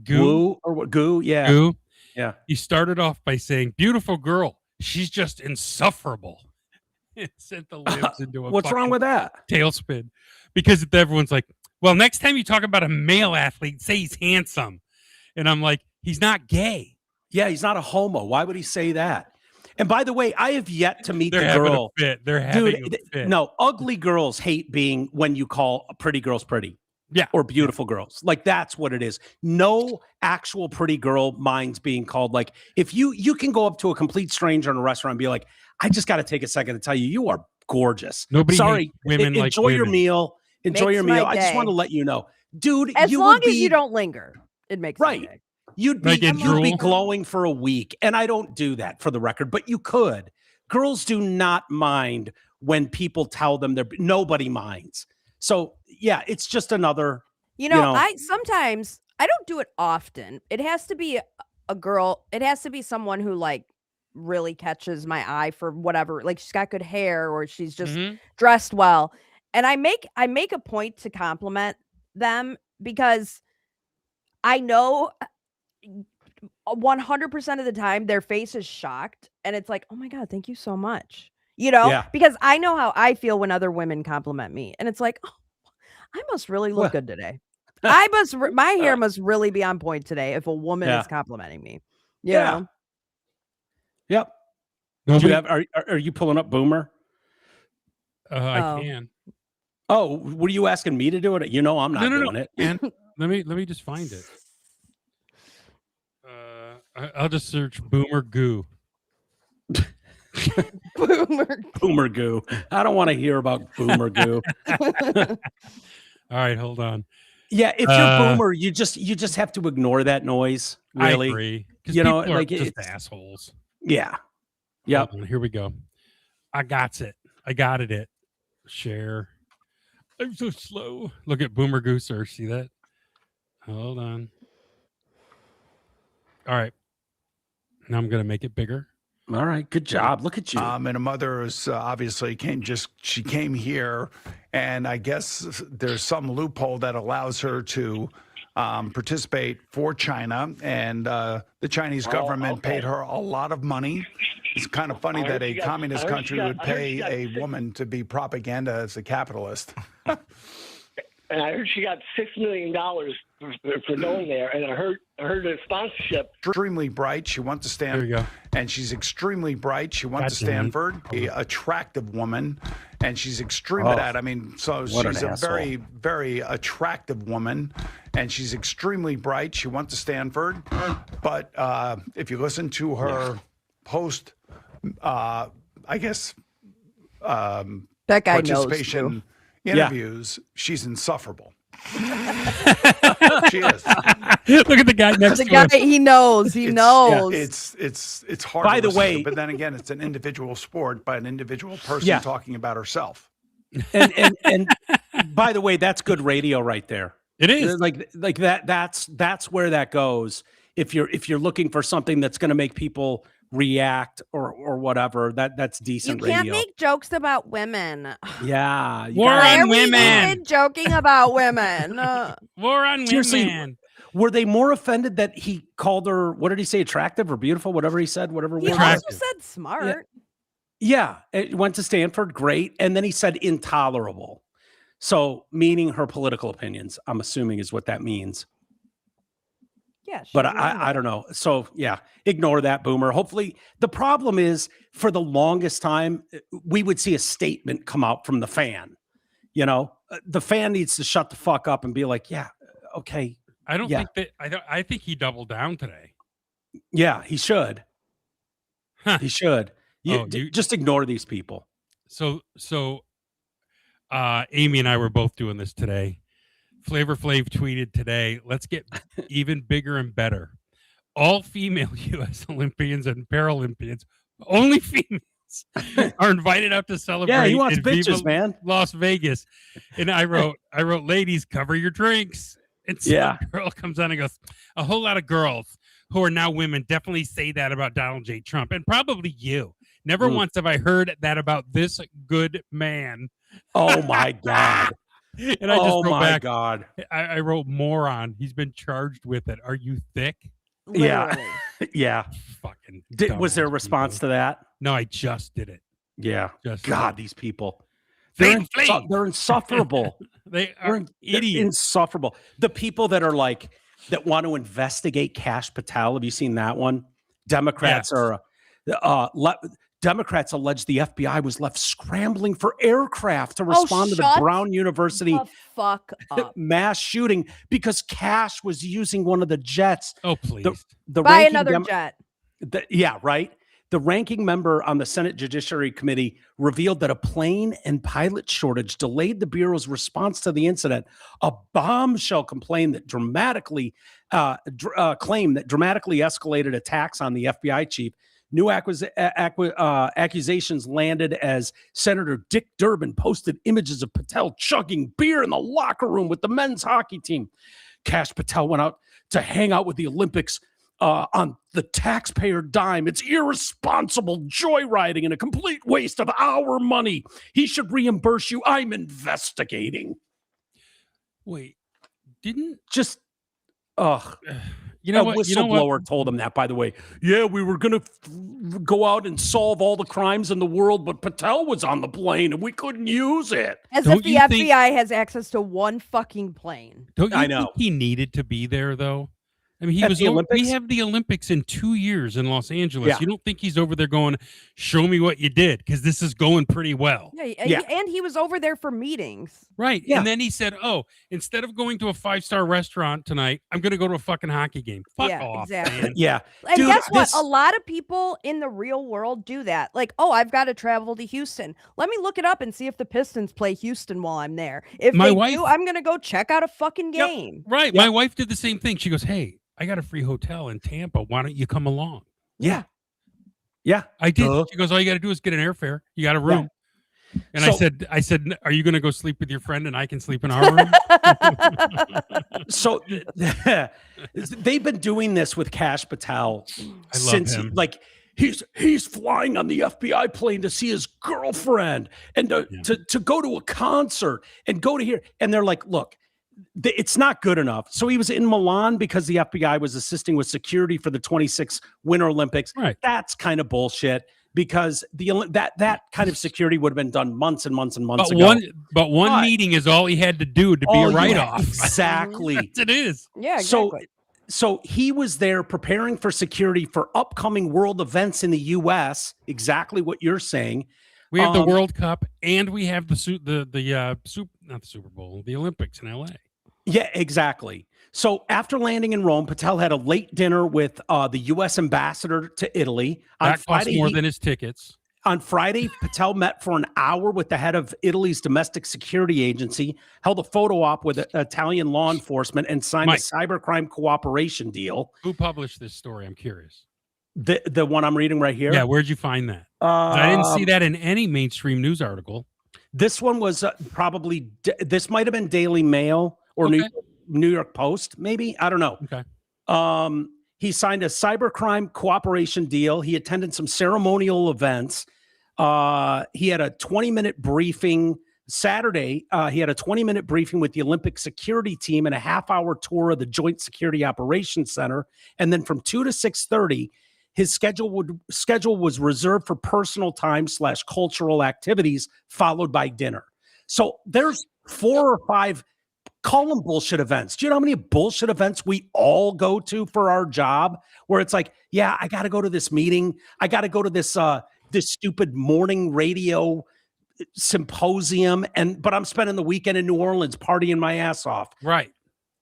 Goo or what? Goo, yeah. Goo. Yeah. He started off by saying, beautiful girl. She's just insufferable. It sent the libs into a what's wrong with that? Tailspin. Because everyone's like, well, next time you talk about a male athlete, say he's handsome. And I'm like, he's not gay. Yeah, he's not a homo. Why would he say that? And by the way, I have yet to meet They're the girl. They're having a fit. No, ugly girls hate being when you call pretty girls pretty. Yeah. Or beautiful girls. Like, that's what it is. No actual pretty girl minds being called. Like, if you can go up to a complete stranger in a restaurant and be like, I just got to take a second to tell you, you are gorgeous. Nobody Sorry, women like enjoy your meal. Enjoy your meal. I just want to let you know. Dude, as long as you don't linger, it makes right. Sense. You'd be glowing for a week. And I don't do that for the record, but you could. Girls do not mind when people tell them nobody minds. So yeah, it's just another. I sometimes, I don't do it often. It has to be a girl. It has to be someone who like really catches my eye for whatever. Like she's got good hair or she's just dressed well. And I make a point to compliment them because I know 100% of the time their face is shocked and it's like, "Oh my God, thank you so much." Yeah. Because I know how I feel when other women compliment me. And it's like, "Oh, I must really look good today. My hair must really be on point today if a woman is complimenting me." You know? Yep. Are you pulling up Boomer? I can. Oh, were you asking me to do it? I'm not doing it. And let me just find it. I'll just search Boomer Goo. Boomer Goo. I don't want to hear about Boomer Goo. All right, hold on. Yeah, if you're Boomer, you just have to ignore that noise. Really, I agree. People are just assholes. Yeah. Yep. Here we go. I got it. Share. I'm so slow. Look at Boomer Goo search. See that? Hold on. All right. Now I'm going to make it bigger. All right. Good job. Look at you. And a mother is obviously she came here, and I guess there's some loophole that allows her to participate for China, and the Chinese government paid her a lot of money. It's kind of funny that a communist country would pay a woman to be propaganda as a capitalist. And I heard she got $6 million for going there, and I heard the sponsorship. Extremely bright. She went to Stanford. There you go. And she's extremely bright. She went to Stanford. A attractive woman, and she's extremely bad. I mean, so she's a very, very attractive woman, and she's extremely bright. She went to Stanford, but if you listen to her post, I guess that guy participation interviews, she's insufferable. She is. Look at the guy next to her. He knows. He knows. It's hard. By to the way, but then again, it's an individual sport by an individual person talking about herself. And by the way, that's good radio right there. It is like that. That's where that goes. If you're looking for something that's going to make people react or whatever, that's decent radio. You can't make jokes about women. Yeah. War on women. Joking about women. War on women. Were they more offended that he called her, what did he say, attractive or beautiful? Whatever he said, whatever. He also said smart. Yeah. It went to Stanford. Great. And then he said intolerable. So meaning her political opinions, I'm assuming is what that means. Yeah, but I don't know. So yeah, ignore that, Boomer. Hopefully the problem is for the longest time, we would see a statement come out from the fan. The fan needs to shut the fuck up and be like, yeah, okay. I don't think that I think he doubled down today. Yeah, he should. He should. Just ignore these people. So Amy and I were both doing this today. Flavor Flav tweeted today, let's get even bigger and better. All female U.S. Olympians and Paralympians, only females, are invited up to celebrate. Yeah, he wants bitches, man. Las Vegas. And I wrote, ladies, cover your drinks. And some girl comes on and goes, a whole lot of girls who are now women definitely say that about Donald J. Trump. And probably you. Never once have I heard that about this good man. Oh, my God. And I just wrote back, God. I wrote moron. He's been charged with it. Are you thick? Literally. Yeah. Fucking. Was there a response to that? No, I just did it. Yeah. God, these people. They're insufferable. They are idiots. Insufferable. The people that are like, that want to investigate Kash Patel. Have you seen that one? Democrats are, Democrats allege the FBI was left scrambling for aircraft to respond to the Brown University mass shooting because Kash was using one of the jets. Oh, please. Buy another jet. Right. The ranking member on the Senate Judiciary Committee revealed that a plane and pilot shortage delayed the Bureau's response to the incident. A bombshell claim that dramatically escalated attacks on the FBI chief. New accusations landed as Senator Dick Durbin posted images of Patel chugging beer in the locker room with the men's hockey team. Kash Patel went out to hang out with the Olympics on the taxpayer dime. It's irresponsible joyriding and a complete waste of our money. He should reimburse you. I'm investigating. Wait, didn't just you know a what? whistleblower told him that, by the way. Yeah, we were going to go out and solve all the crimes in the world, but Patel was on the plane and we couldn't use it. As Don't if the you think- FBI has access to one fucking plane. Don't you I know. think he needed to be there though? I mean, At the Olympics? we have the Olympics in 2 years in Los Angeles. Yeah. You don't think he's over there going, show me what you did, because this is going pretty well. Yeah, and he was over there for meetings. Right. Yeah. And then he said, oh, instead of going to a 5-star restaurant tonight, I'm going to go to a fucking hockey game. Fuck Yeah, off, exactly. man. Yeah. And Dude, guess what? this- A lot of people in the real world do that. Like, oh, I've got to travel to Houston. Let me look it up and see if the Pistons play Houston while I'm there. If My they wife- do, I'm going to go check out a fucking Yep. game. Right. My wife did the same thing. She goes, hey, I got a free hotel in Tampa. Why don't you come along? Yeah. Yeah. I did. Duh. She goes, all you got to do is get an airfare. You got a room. And So- I said, are you going to go sleep with your friend and I can sleep in our room? So they've been doing this with Kash Patel I love since him. like he's flying on the FBI plane to see his girlfriend and to go to a concert and go to here. And they're like, look, it's not good enough. So he was in Milan because the FBI was assisting with security for the 26 Winter Olympics. Right. That's kind of bullshit because that kind of security would have been done months and months and months But ago. one But- meeting is all he had to do to be Oh, a yeah, write-off. Exactly. Yes, it is. Yeah, So- exactly. So he was there preparing for security for upcoming world events in the U.S. Exactly what you're saying. We have the Um, World Cup and we have the not the Super Bowl, the Olympics in LA. Yeah, exactly. So after landing in Rome, Patel had a late dinner with the U.S. ambassador to Italy. That costs more than his tickets. On Friday, Patel met for an hour with the head of Italy's domestic security agency, held a photo op with Italian law enforcement, and signed Mike. a cybercrime cooperation deal. Who published this story? I'm curious. The one I'm reading right here. Yeah, where'd you find that? I didn't see that in any mainstream news article. This one was probably this might have been Daily Mail or Okay. New York Post, maybe. I don't know. Okay. He signed a cybercrime cooperation deal. He attended some ceremonial events. He had a 20-minute briefing Saturday. He had a 20-minute briefing with the Olympic security team and a half-hour tour of the Joint Security Operations Center. And then from 2 to 6:30, his schedule was reserved for personal time / cultural activities, followed by dinner. So there's 4 or 5, call them bullshit events. Do you know how many bullshit events we all go to for our job where it's like, yeah, I got to go to this meeting. I got to go to this stupid morning radio symposium. But I'm spending the weekend in New Orleans partying my ass off. Right.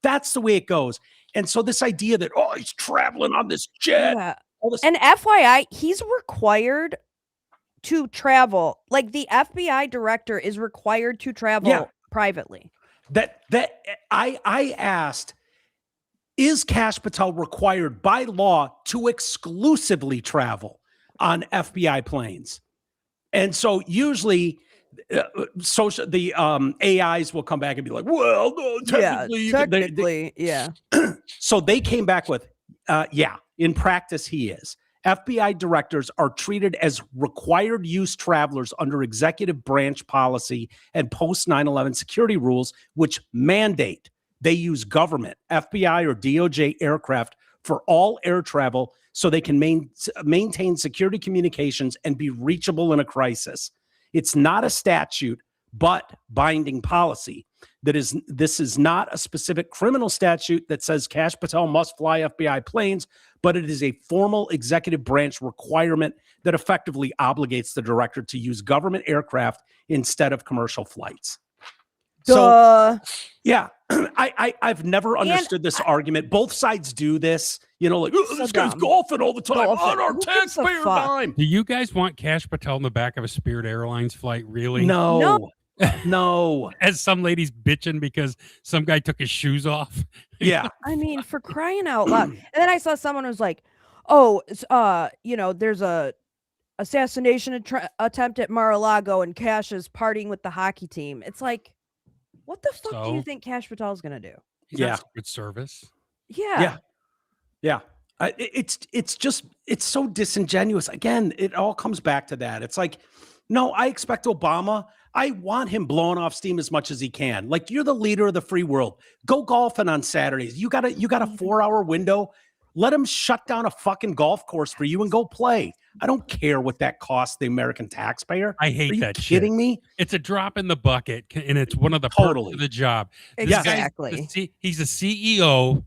That's the way it goes. And so this idea that, oh, he's traveling on this jet. Yeah. All this, And FYI, he's required to travel. Like the FBI director is required to travel privately. that I asked, is Kash Patel required by law to exclusively travel on FBI planes? And so usually the AIs will come back and be like, well, no, technically, you could- technically, yeah. So they came back with, yeah, in practice, he is. FBI directors are treated as required use travelers under executive branch policy and post 9/11 security rules, which mandate they use government, FBI or DOJ aircraft for all air travel so they can maintain security communications and be reachable in a crisis. It's not a statute, but binding policy. This is not a specific criminal statute that says Kash Patel must fly FBI planes, but it is a formal executive branch requirement that effectively obligates the director to use government aircraft instead of commercial flights. So, yeah, I've never understood this argument. Both sides do this, like, oh, this guy's golfing all the time on our taxpayer dime. Do you guys want Kash Patel in the back of a Spirit Airlines flight? Really? No. No. As some ladies bitching because some guy took his shoes off. Yeah. I mean, for crying out loud. And then I saw someone who was like, oh, there's a assassination attempt at Mar-a-Lago and Cash is partying with the hockey team. It's like, what the fuck do you So? think Cash Patel's gonna do? He's Yeah. got Secret Service. Yeah. Yeah. It's just it's so disingenuous. Again, it all comes back to that. It's like, no, I expect Obama. I want him blowing off steam as much as he can. Like, you're the leader of the free world. Go golfing on Saturdays. You got a 4-hour window. Let him shut down a fucking golf course for you and go play. I don't care what that costs the American taxpayer. I hate Are you that kidding shit. me? It's a drop in the bucket, and it's one of the Totally. perks of the job. This guy's Exactly. he's a CEO.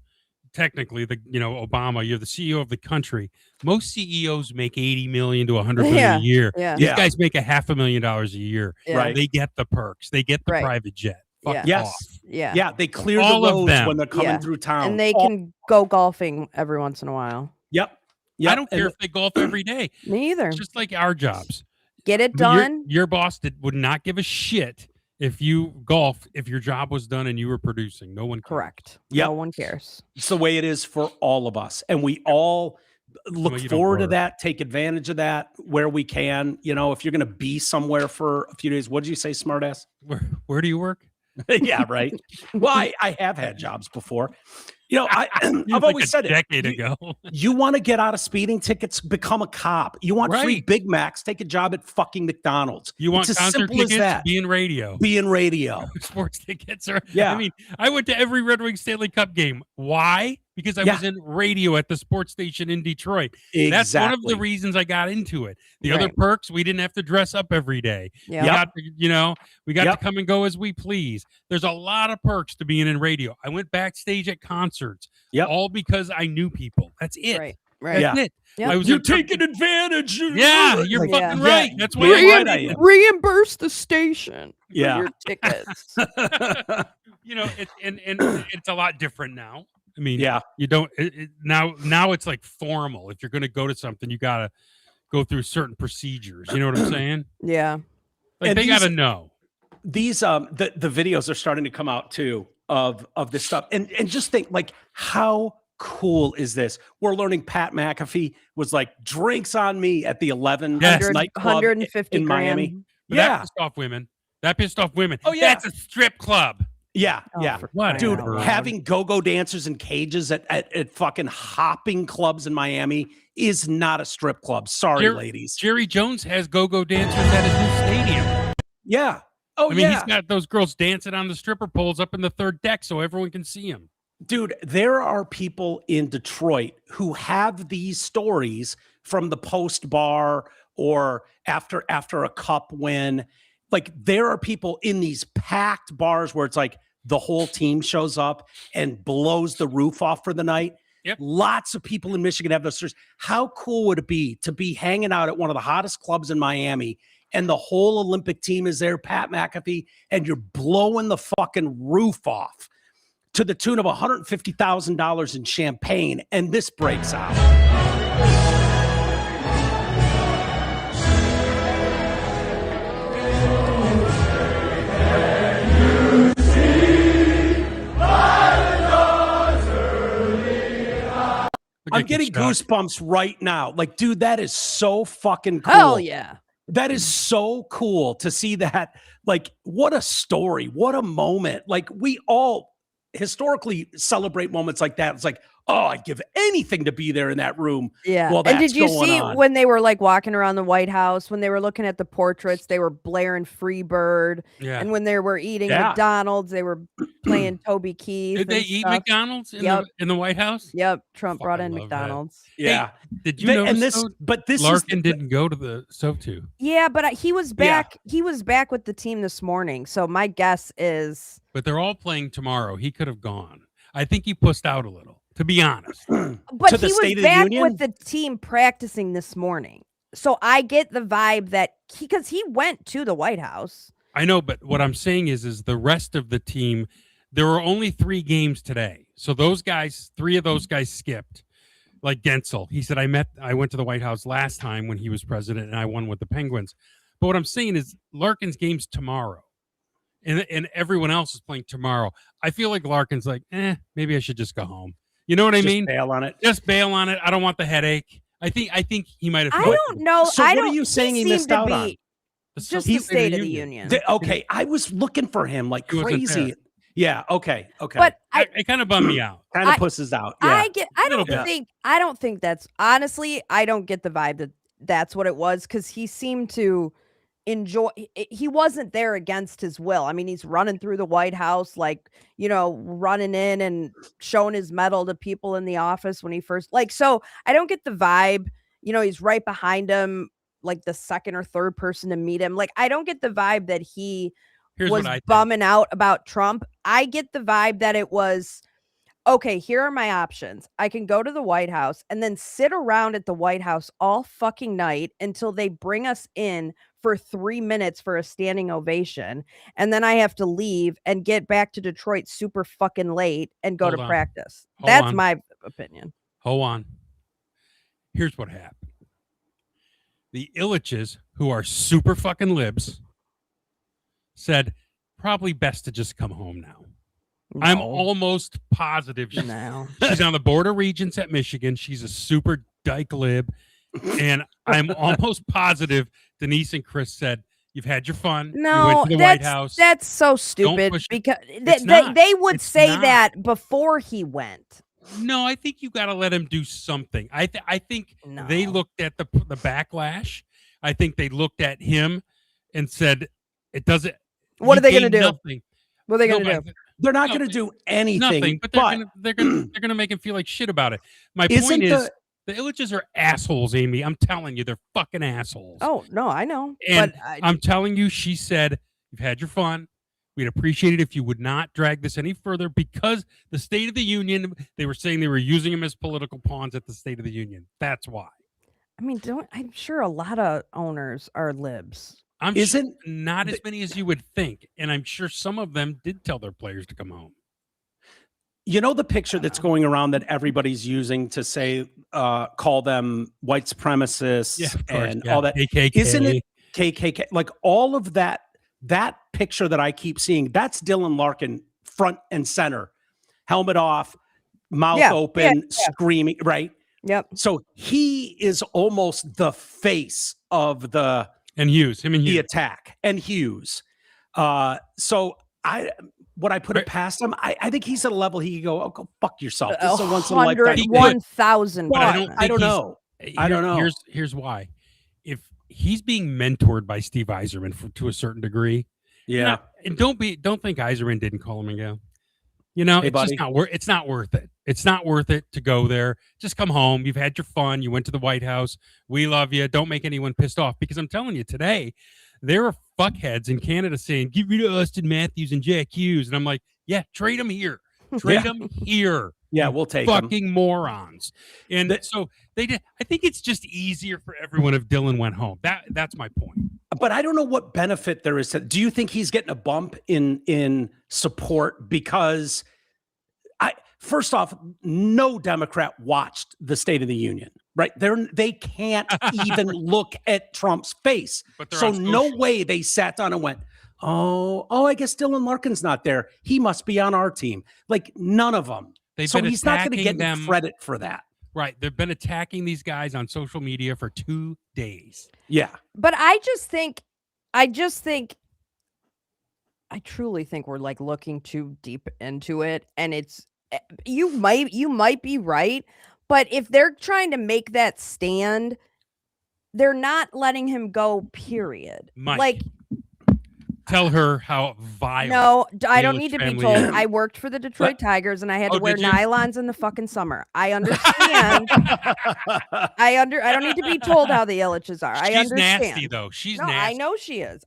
Technically, Obama, you're the CEO of the country. Most CEOs make 80 million to 100 million Yeah. a year. Yeah. These guys make $500,000 a year. Yeah. Right. They get the perks. They get the Right. private jet. Fuck Yeah. Yes. off. Yeah. Yeah, they clear All the of roads them. when they're coming Yeah. through town. And they can go golfing every once in a while. Yep. I don't care if they golf every day. Me either. It's just like our jobs. Get it I mean, done. Your boss would not give a shit if you golf, if your job was done and you were producing. No one cares. Correct. Yep. No one cares. It's the way it is for all of us. And we all look Well, you don't forward to work. that, take advantage of that where we can. If you're going to be somewhere for a few days, what did you say, smartass? Where do you work? Yeah, right. Well, I have had jobs before. I've Like always a said it. decade ago. You want to get out of speeding tickets, become a cop. You want free Right. Big Macs, take a job at fucking McDonald's. You want it's as concert simple tickets? as that. Be in radio. Be in radio. Sports tickets are. Yeah. I mean, I went to every Red Wings Stanley Cup game. Why? Because I Yeah. was in radio at the sports station in Detroit. Exactly. That's one of the reasons I got into it. The other Right. perks, we didn't have to dress up every day. Yeah. We Yep. got to, we got Yep. to come and go as we please. There's a lot of perks to being in radio. I went backstage at concerts, Yep. all because I knew people. That's it. Right. Right. That's Yeah. it. Yep. I was You're at- taking advantage. Yeah, you're Like, fucking Yeah. right. That's why Damn I'm right I am. Reimburse the station for Yeah. your tickets. it's a lot different now. I mean, Yeah. you don't now it's like formal. If you're going to go to something, you got to go through certain procedures. You know what I'm saying? Yeah. Like And they got to these- know. These the videos are starting to come out too of this stuff. And just think, like, how cool is this? We're learning Pat McAfee was like drinks on me at the 11 Yes. nightclub 150 in Miami. grand. But that Yeah. pissed off women. That pissed off women. Oh, yeah. That's a strip club. Yeah. Oh, Yeah. for What, crying Dude, out loud. having go-go dancers in cages at fucking hopping clubs in Miami is not a strip club. Sorry, ladies. Jerry Jones has go-go dancers at his new stadium. Yeah. Oh, I mean, yeah. he's got those girls dancing on the stripper poles up in the third deck so everyone can see him. Dude, there are people in Detroit who have these stories from the post bar or after a cup win. Like, there are people in these packed bars where it's like the whole team shows up and blows the roof off for the night. Yep. Lots of people in Michigan have those stories. How cool would it be to be hanging out at one of the hottest clubs in Miami and the whole Olympic team is there, Pat McAfee, and you're blowing the fucking roof off to the tune of $150,000 in champagne, and this breaks out. Look I'm at getting Chuck. goosebumps right now. Like, dude, that is so fucking cool. Hell yeah. That is so cool to see that. Like, what a story. What a moment. Like, we all historically celebrate moments like that. It's like, oh, I'd give anything to be there in that room. Yeah. Well, And did that's you going see on. when they were like walking around the White House, when they were looking at the portraits, they were blaring Freebird. Yeah. And when they were eating Yeah. McDonald's, they were playing Toby Keith. Did they and eat stuff. McDonald's in, Yep. in the White House? Yep. Trump brought Fucking in love that. McDonald's. Yeah. Did you They- know and this, but this Larkin is didn't go to the Stove too? Yeah, but he was Yeah. back. He was back with the team this morning. So my guess is But they're all playing tomorrow. He could have gone. I think he pushed out a little, to be honest. But To the he State was of the back Union? with the team practicing this morning. So I get the vibe that because he went to the White House. I know, but what I'm saying is the rest of the team, there were only 3 games today. So those guys, 3 of those guys skipped. Like Gensel. He said, I went to the White House last time when he was president and I won with the Penguins. But what I'm saying is Larkin's game's tomorrow. And everyone else is playing tomorrow. I feel like Larkin's like, maybe I should just go home. You know what I Just mean? bail on it. Just bail on it. I don't want the headache. I think he might have. I don't know. So I what are don't, you saying he seemed missed to out be on? just the State of the Union. Okay, I was looking for him like He wasn't crazy. there. Yeah. Okay. But It kind of bummed me out. Kind of I- pusses out. Yeah. I Little don't bit. think I don't think that's honestly, I don't get the vibe that that's what it was, because he seemed to enjoy he wasn't there against his will. I mean, he's running through the White House, like, running in and showing his medal to people in the office when he first, like, so I don't get the vibe. He's right behind him, like the second or third person to meet him. Like, I don't get the vibe that he Here's was what I think. bumming out about Trump. I get the vibe that it was, okay, here are my options. I can go to the White House and then sit around at the White House all fucking night until they bring us in for 3 minutes for a standing ovation. And then I have to leave and get back to Detroit super fucking late and go Hold to on. practice. Hold That's on. my opinion. Hold on. Here's what happened. The Illiches, who are super fucking libs, said probably best to just come home now. I'm No. almost positive No. she's on the Board of Regents at Michigan. She's a super dyke lib. And I'm almost positive Denise and Chris said, you've had your fun. You No, went to the White House. that's so stupid, push it. because It's not. they would It's say not. that before he went. No, I think you got to let him do something. I think they No. looked at the backlash. I think they looked at him and said, it doesn't. What he are they going to gained do? Nothing. What are they going No, to do? but They're not No, going to do anything. Nothing, but they're gonna make him feel like shit about it. My point is, the Illiches are assholes, Amy. I'm telling you, they're fucking assholes. Oh, no, I know. And but I'm telling you, she said, you've had your fun. We'd appreciate it if you would not drag this any further, because the State of the Union, they were saying they were using him as political pawns at the State of the Union. That's why. I mean, I'm sure a lot of owners are libs. I'm Isn't sure not as many as you would think. And I'm sure some of them did tell their players to come home. the picture that's going around that everybody's using to say, call them white supremacists and all that. KKK. Isn't it KKK? Like all of that picture that I keep seeing, that's Dylan Larkin front and center, helmet off, mouth open, screaming, right? Yep. So he is almost the face of the Hughes, him and Hughes. the attack, and Hughes. So would I put it past him? I think he's at a level he could go, go fuck yourself. This is a once in a lifetime. 1,000. But I don't know. I don't know. Here's why. If he's being mentored by Steve Yzerman to a certain degree, Yeah. and don't think Yzerman didn't call him and go. It's buddy. just not worth. It's not worth it. It's not worth it to go there. Just come home. You've had your fun. You went to the White House. We love you. Don't make anyone pissed off, because I'm telling you today, there are fuckheads in Canada saying, "Give me to Austin Matthews and Jack Hughes," and I'm like, "Yeah, trade them here. Trade them here." Yeah, we'll take them. Fucking morons. And so they did. I think it's just easier for everyone if Dylan went home. That's my point. But I don't know what benefit there is. Do you think he's getting a bump in support? Because first off, no Democrat watched the State of the Union, right? They can't even look at Trump's face. But they're So on no social. way they sat down and went, oh, I guess Dylan Larkin's not there. He must be on our team. Like none of them. They've So been he's not going to get attacking them. credit for that. Right. They've been attacking these guys on social media for 2 days. Yeah. But I truly think we're like looking too deep into it, and it's you might be right, but if they're trying to make that stand, they're not letting him go, period. Mike, Like, tell her how vile. no, I don't Illich need to be family told. is. I worked for the Detroit Tigers, and I had to Oh, wear did you? nylons in the fucking summer. I understand. I don't need to be told how the Illiches are. I She's understand. nasty though. She's No, nasty.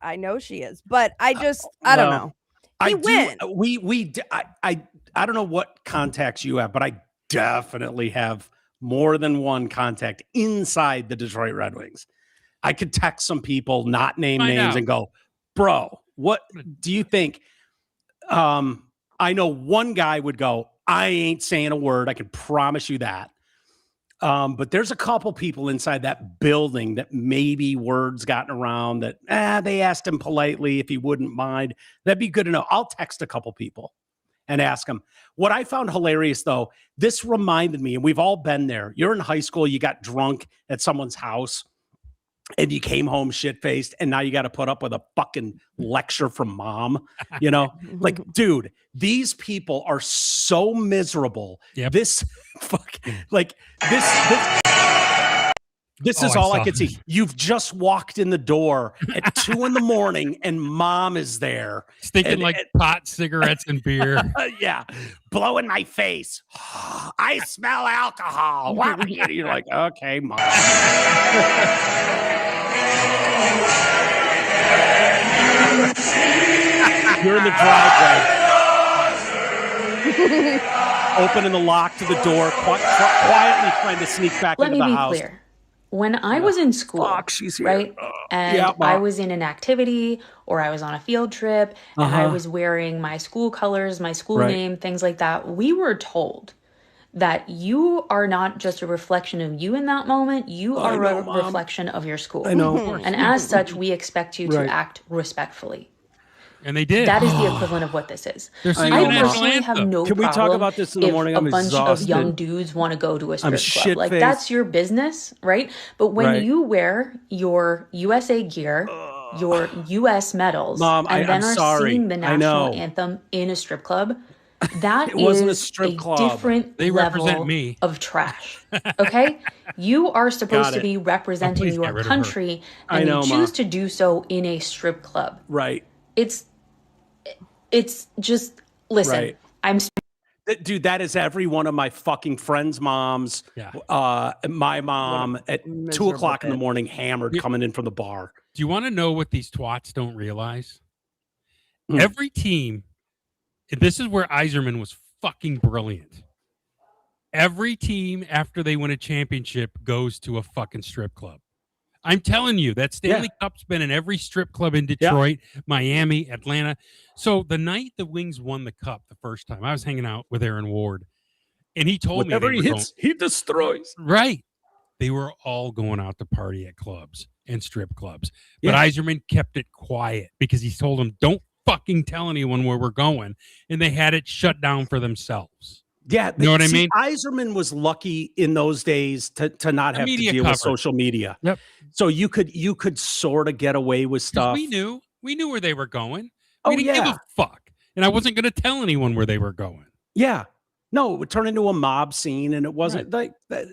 I know she is. But I just, I don't well, know. He wins. I don't know what contacts you have, but I definitely have more than one contact inside the Detroit Red Wings. I could text some people, not name Find names, out. and go, bro, what do you think? I know one guy would go, I ain't saying a word. I can promise you that. But there's a couple people inside that building that maybe words gotten around that they asked him politely if he wouldn't mind. That'd be good to know. I'll text a couple people and ask them. What I found hilarious, though, this reminded me, and we've all been there. You're in high school, you got drunk at someone's house, and you came home shit-faced, and now you got to put up with a fucking lecture from mom. You know, like, dude, these people are so miserable. Yep. This is all I could see. You've just walked in the door at 2 a.m. and mom is there. Stinking like pot, cigarettes, and beer. Yeah. Blowing my face. I smell alcohol. What? You're like, okay, mom. You're in the driveway. Opening the lock to the door, quietly trying to sneak back into the house. Let me be clear. When I was in school, right, and I was in an activity or I was on a field trip and I was wearing my school colors, my school name, things like that, we were told that you are not just a reflection of you in that moment, you are a reflection of your school. I know. And as such, we expect you to act respectfully. And they did. That is the equivalent of what this is. I personally have no Can we problem talk about this in the morning? if I'm a bunch exhausted. of young dudes want to go to a strip club. shit-faced. Like, that's your business, right? But when you wear your USA gear, your US medals, Mom, and then I'm are sorry. singing the I know. national anthem in a strip club, that It wasn't a is strip club. different They level represent me. of trash. Okay? You are supposed to be representing please get your rid of her. country, I and know, you Ma. choose to do so in a strip club. Right. It's just, listen, Right. Dude, that is every one of my fucking friends' moms. Yeah. My mom at 2 o'clock in the morning, hammered, coming in from the bar. Do you want to know what these twats don't realize? Every team, this is where Iserman was fucking brilliant. Every team, after they win a championship, goes to a fucking strip club. I'm telling you, that Stanley Cup's been in every strip club in Detroit, Miami, Atlanta. So the night the Wings won the cup the first time, I was hanging out with Aaron Ward, and he told Whatever me he hits, he destroys. Right. They were all going out to party at clubs and strip clubs. But Iserman kept it quiet because he told them, don't fucking tell anyone where we're going. And they had it shut down for themselves. Yeah. You know what I mean? Iserman was lucky in those days to not have to deal with social media. Yep. So you could sort of get away with stuff. We knew where they were going. Oh, We didn't give a fuck. And I wasn't going to tell anyone where they were going. Yeah. No, it would turn into a mob scene, and it wasn't like that.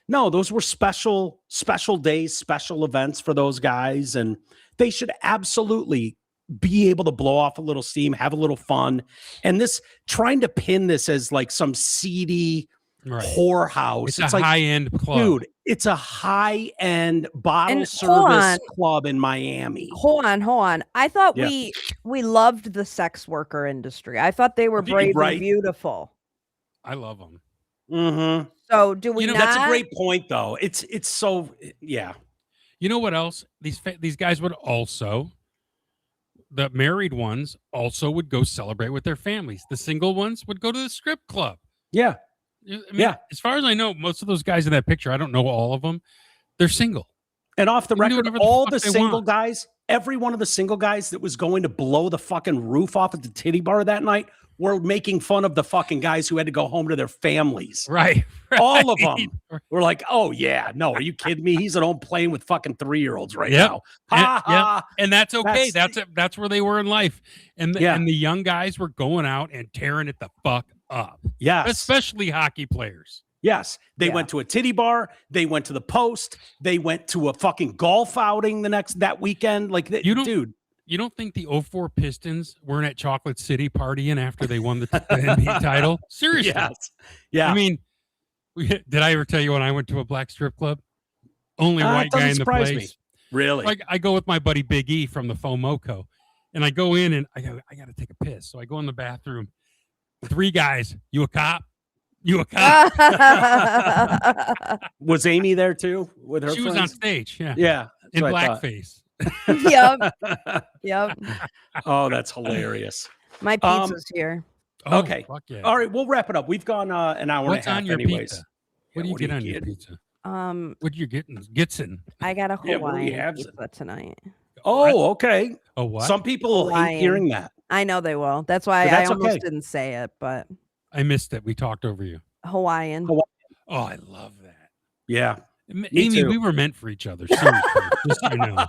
No, those were special days, special events for those guys, and they should absolutely be able to blow off a little steam, have a little fun. And this trying to pin this as like some seedy whorehouse. It's a high-end club. Dude, it's a high-end bottle And service club in Miami. Hold on. I thought we loved the sex worker industry. I thought they were brave and beautiful. I love them. Mm-hmm. So do we not? That's a great point, though. It's so, yeah. You know what else? These guys would also, the married ones also would go celebrate with their families. The single ones would go to the strip club. Yeah. I mean, as far as I know, most of those guys in that picture, I don't know all of them, they're single. And off the record, all the fuck they single want. guys, every one of the single guys that was going to blow the fucking roof off at the titty bar that night were making fun of the fucking guys who had to go home to their families. Right. All of them were like, oh, yeah, no, are you kidding me? He's at home playing with fucking 3-year-olds right now. Ha, ha. And that's okay. That's where they were in life. And the young guys were going out and tearing it the fuck up. Yes. Especially hockey players. Yes. They went to a titty bar. They went to the Post. They went to a fucking golf outing that weekend. Like, dude. You don't think the 04 Pistons weren't at Chocolate City partying after they won the NBA title? Seriously. Yes. Yeah. I mean, did I ever tell you when I went to a black strip club? Only white guy in the place. Me. Really? Like, I go with my buddy Big E from the FOMOCO, and I go in and I got to take a piss. So I go in the bathroom. 3 guys. You a cop? You a cop? Was Amy there too with her? She was on stage. Yeah. Yeah. In blackface. Yep. Oh, that's hilarious. My pizza's here. Oh, okay. Fuck yeah. All right, we'll wrap it up. We've gone an hour What's and a half on your anyways. pizza? What do you get on your pizza? What you getting? Gitsin. I got a Yeah, what are you Hawaiian having? pizza tonight. Oh, okay. Oh, what? Some people hate Hawaiian. hearing that. I know they will. That's why But I that's almost okay. didn't say it, but I missed it. We talked over you. Hawaiian. Hawaii. Oh, I love that. Yeah. Amy, too. we were meant for each other. Seriously, just so you know.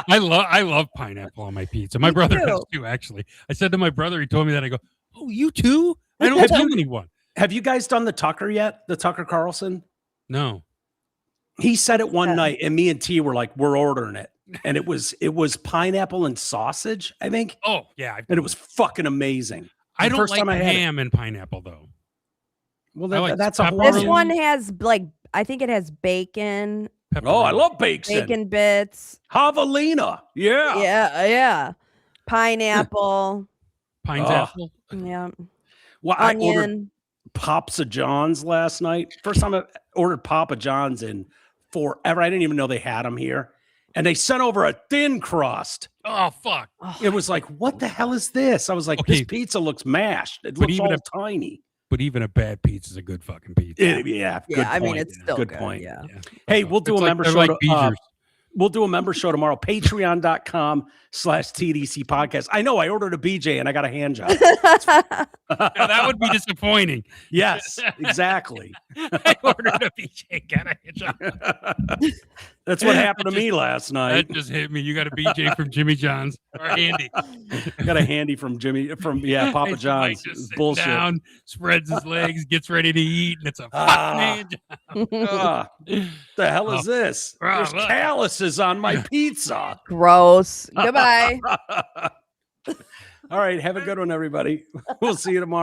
I love pineapple on my pizza. My brother too. does too, actually. I said to my brother, he told me that. I go, oh, you too? I don't tell anyone. Have you guys done the Tucker yet? The Tucker Carlson? No. He said it one night, and me and T were like, we're ordering it. And it was pineapple and sausage, I think. Oh, yeah. And it was fucking amazing. I The don't first like time I had it. ham and pineapple, though. Well, I like that's a pepperoni. horrible. This one has like I think it has bacon, Oh, I Pepperoni. love bacon. bacon bits. Javelina. Yeah. Yeah. Pineapple. Pine's Oh. apple. Yeah. Well, I ordered Onion. Papa John's last night. First time I ordered Papa John's in forever. I didn't even know they had them here. And they sent over a thin crust. Oh, fuck. Oh, It was like, what the hell is this? I was like, Okay. this pizza looks mashed. It But looks even all tiny. But even a bad pizza is a good fucking pizza. Yeah, good yeah, I mean point. it's still good good. point. Yeah. Yeah. Hey, we'll do It's a like- member they're show. like to- Beezers. we'll do a member show tomorrow. Patreon.com/TDC podcast. I know I ordered a BJ and I got a hand job. Now, that would be disappointing. Yes, exactly. I ordered a BJ. Got a job. That's what happened to me last night. That just hit me. You got a BJ from Jimmy John's or Andy. Got a handy from Papa Mike John's. just sits Bullshit. down, spreads his legs, gets ready to eat, and it's a Ah. fucking hand job. Ah, the hell is this? Oh, There's look. calluses on my pizza. Gross. Goodbye. All right, have a good one, everybody. We'll see you tomorrow.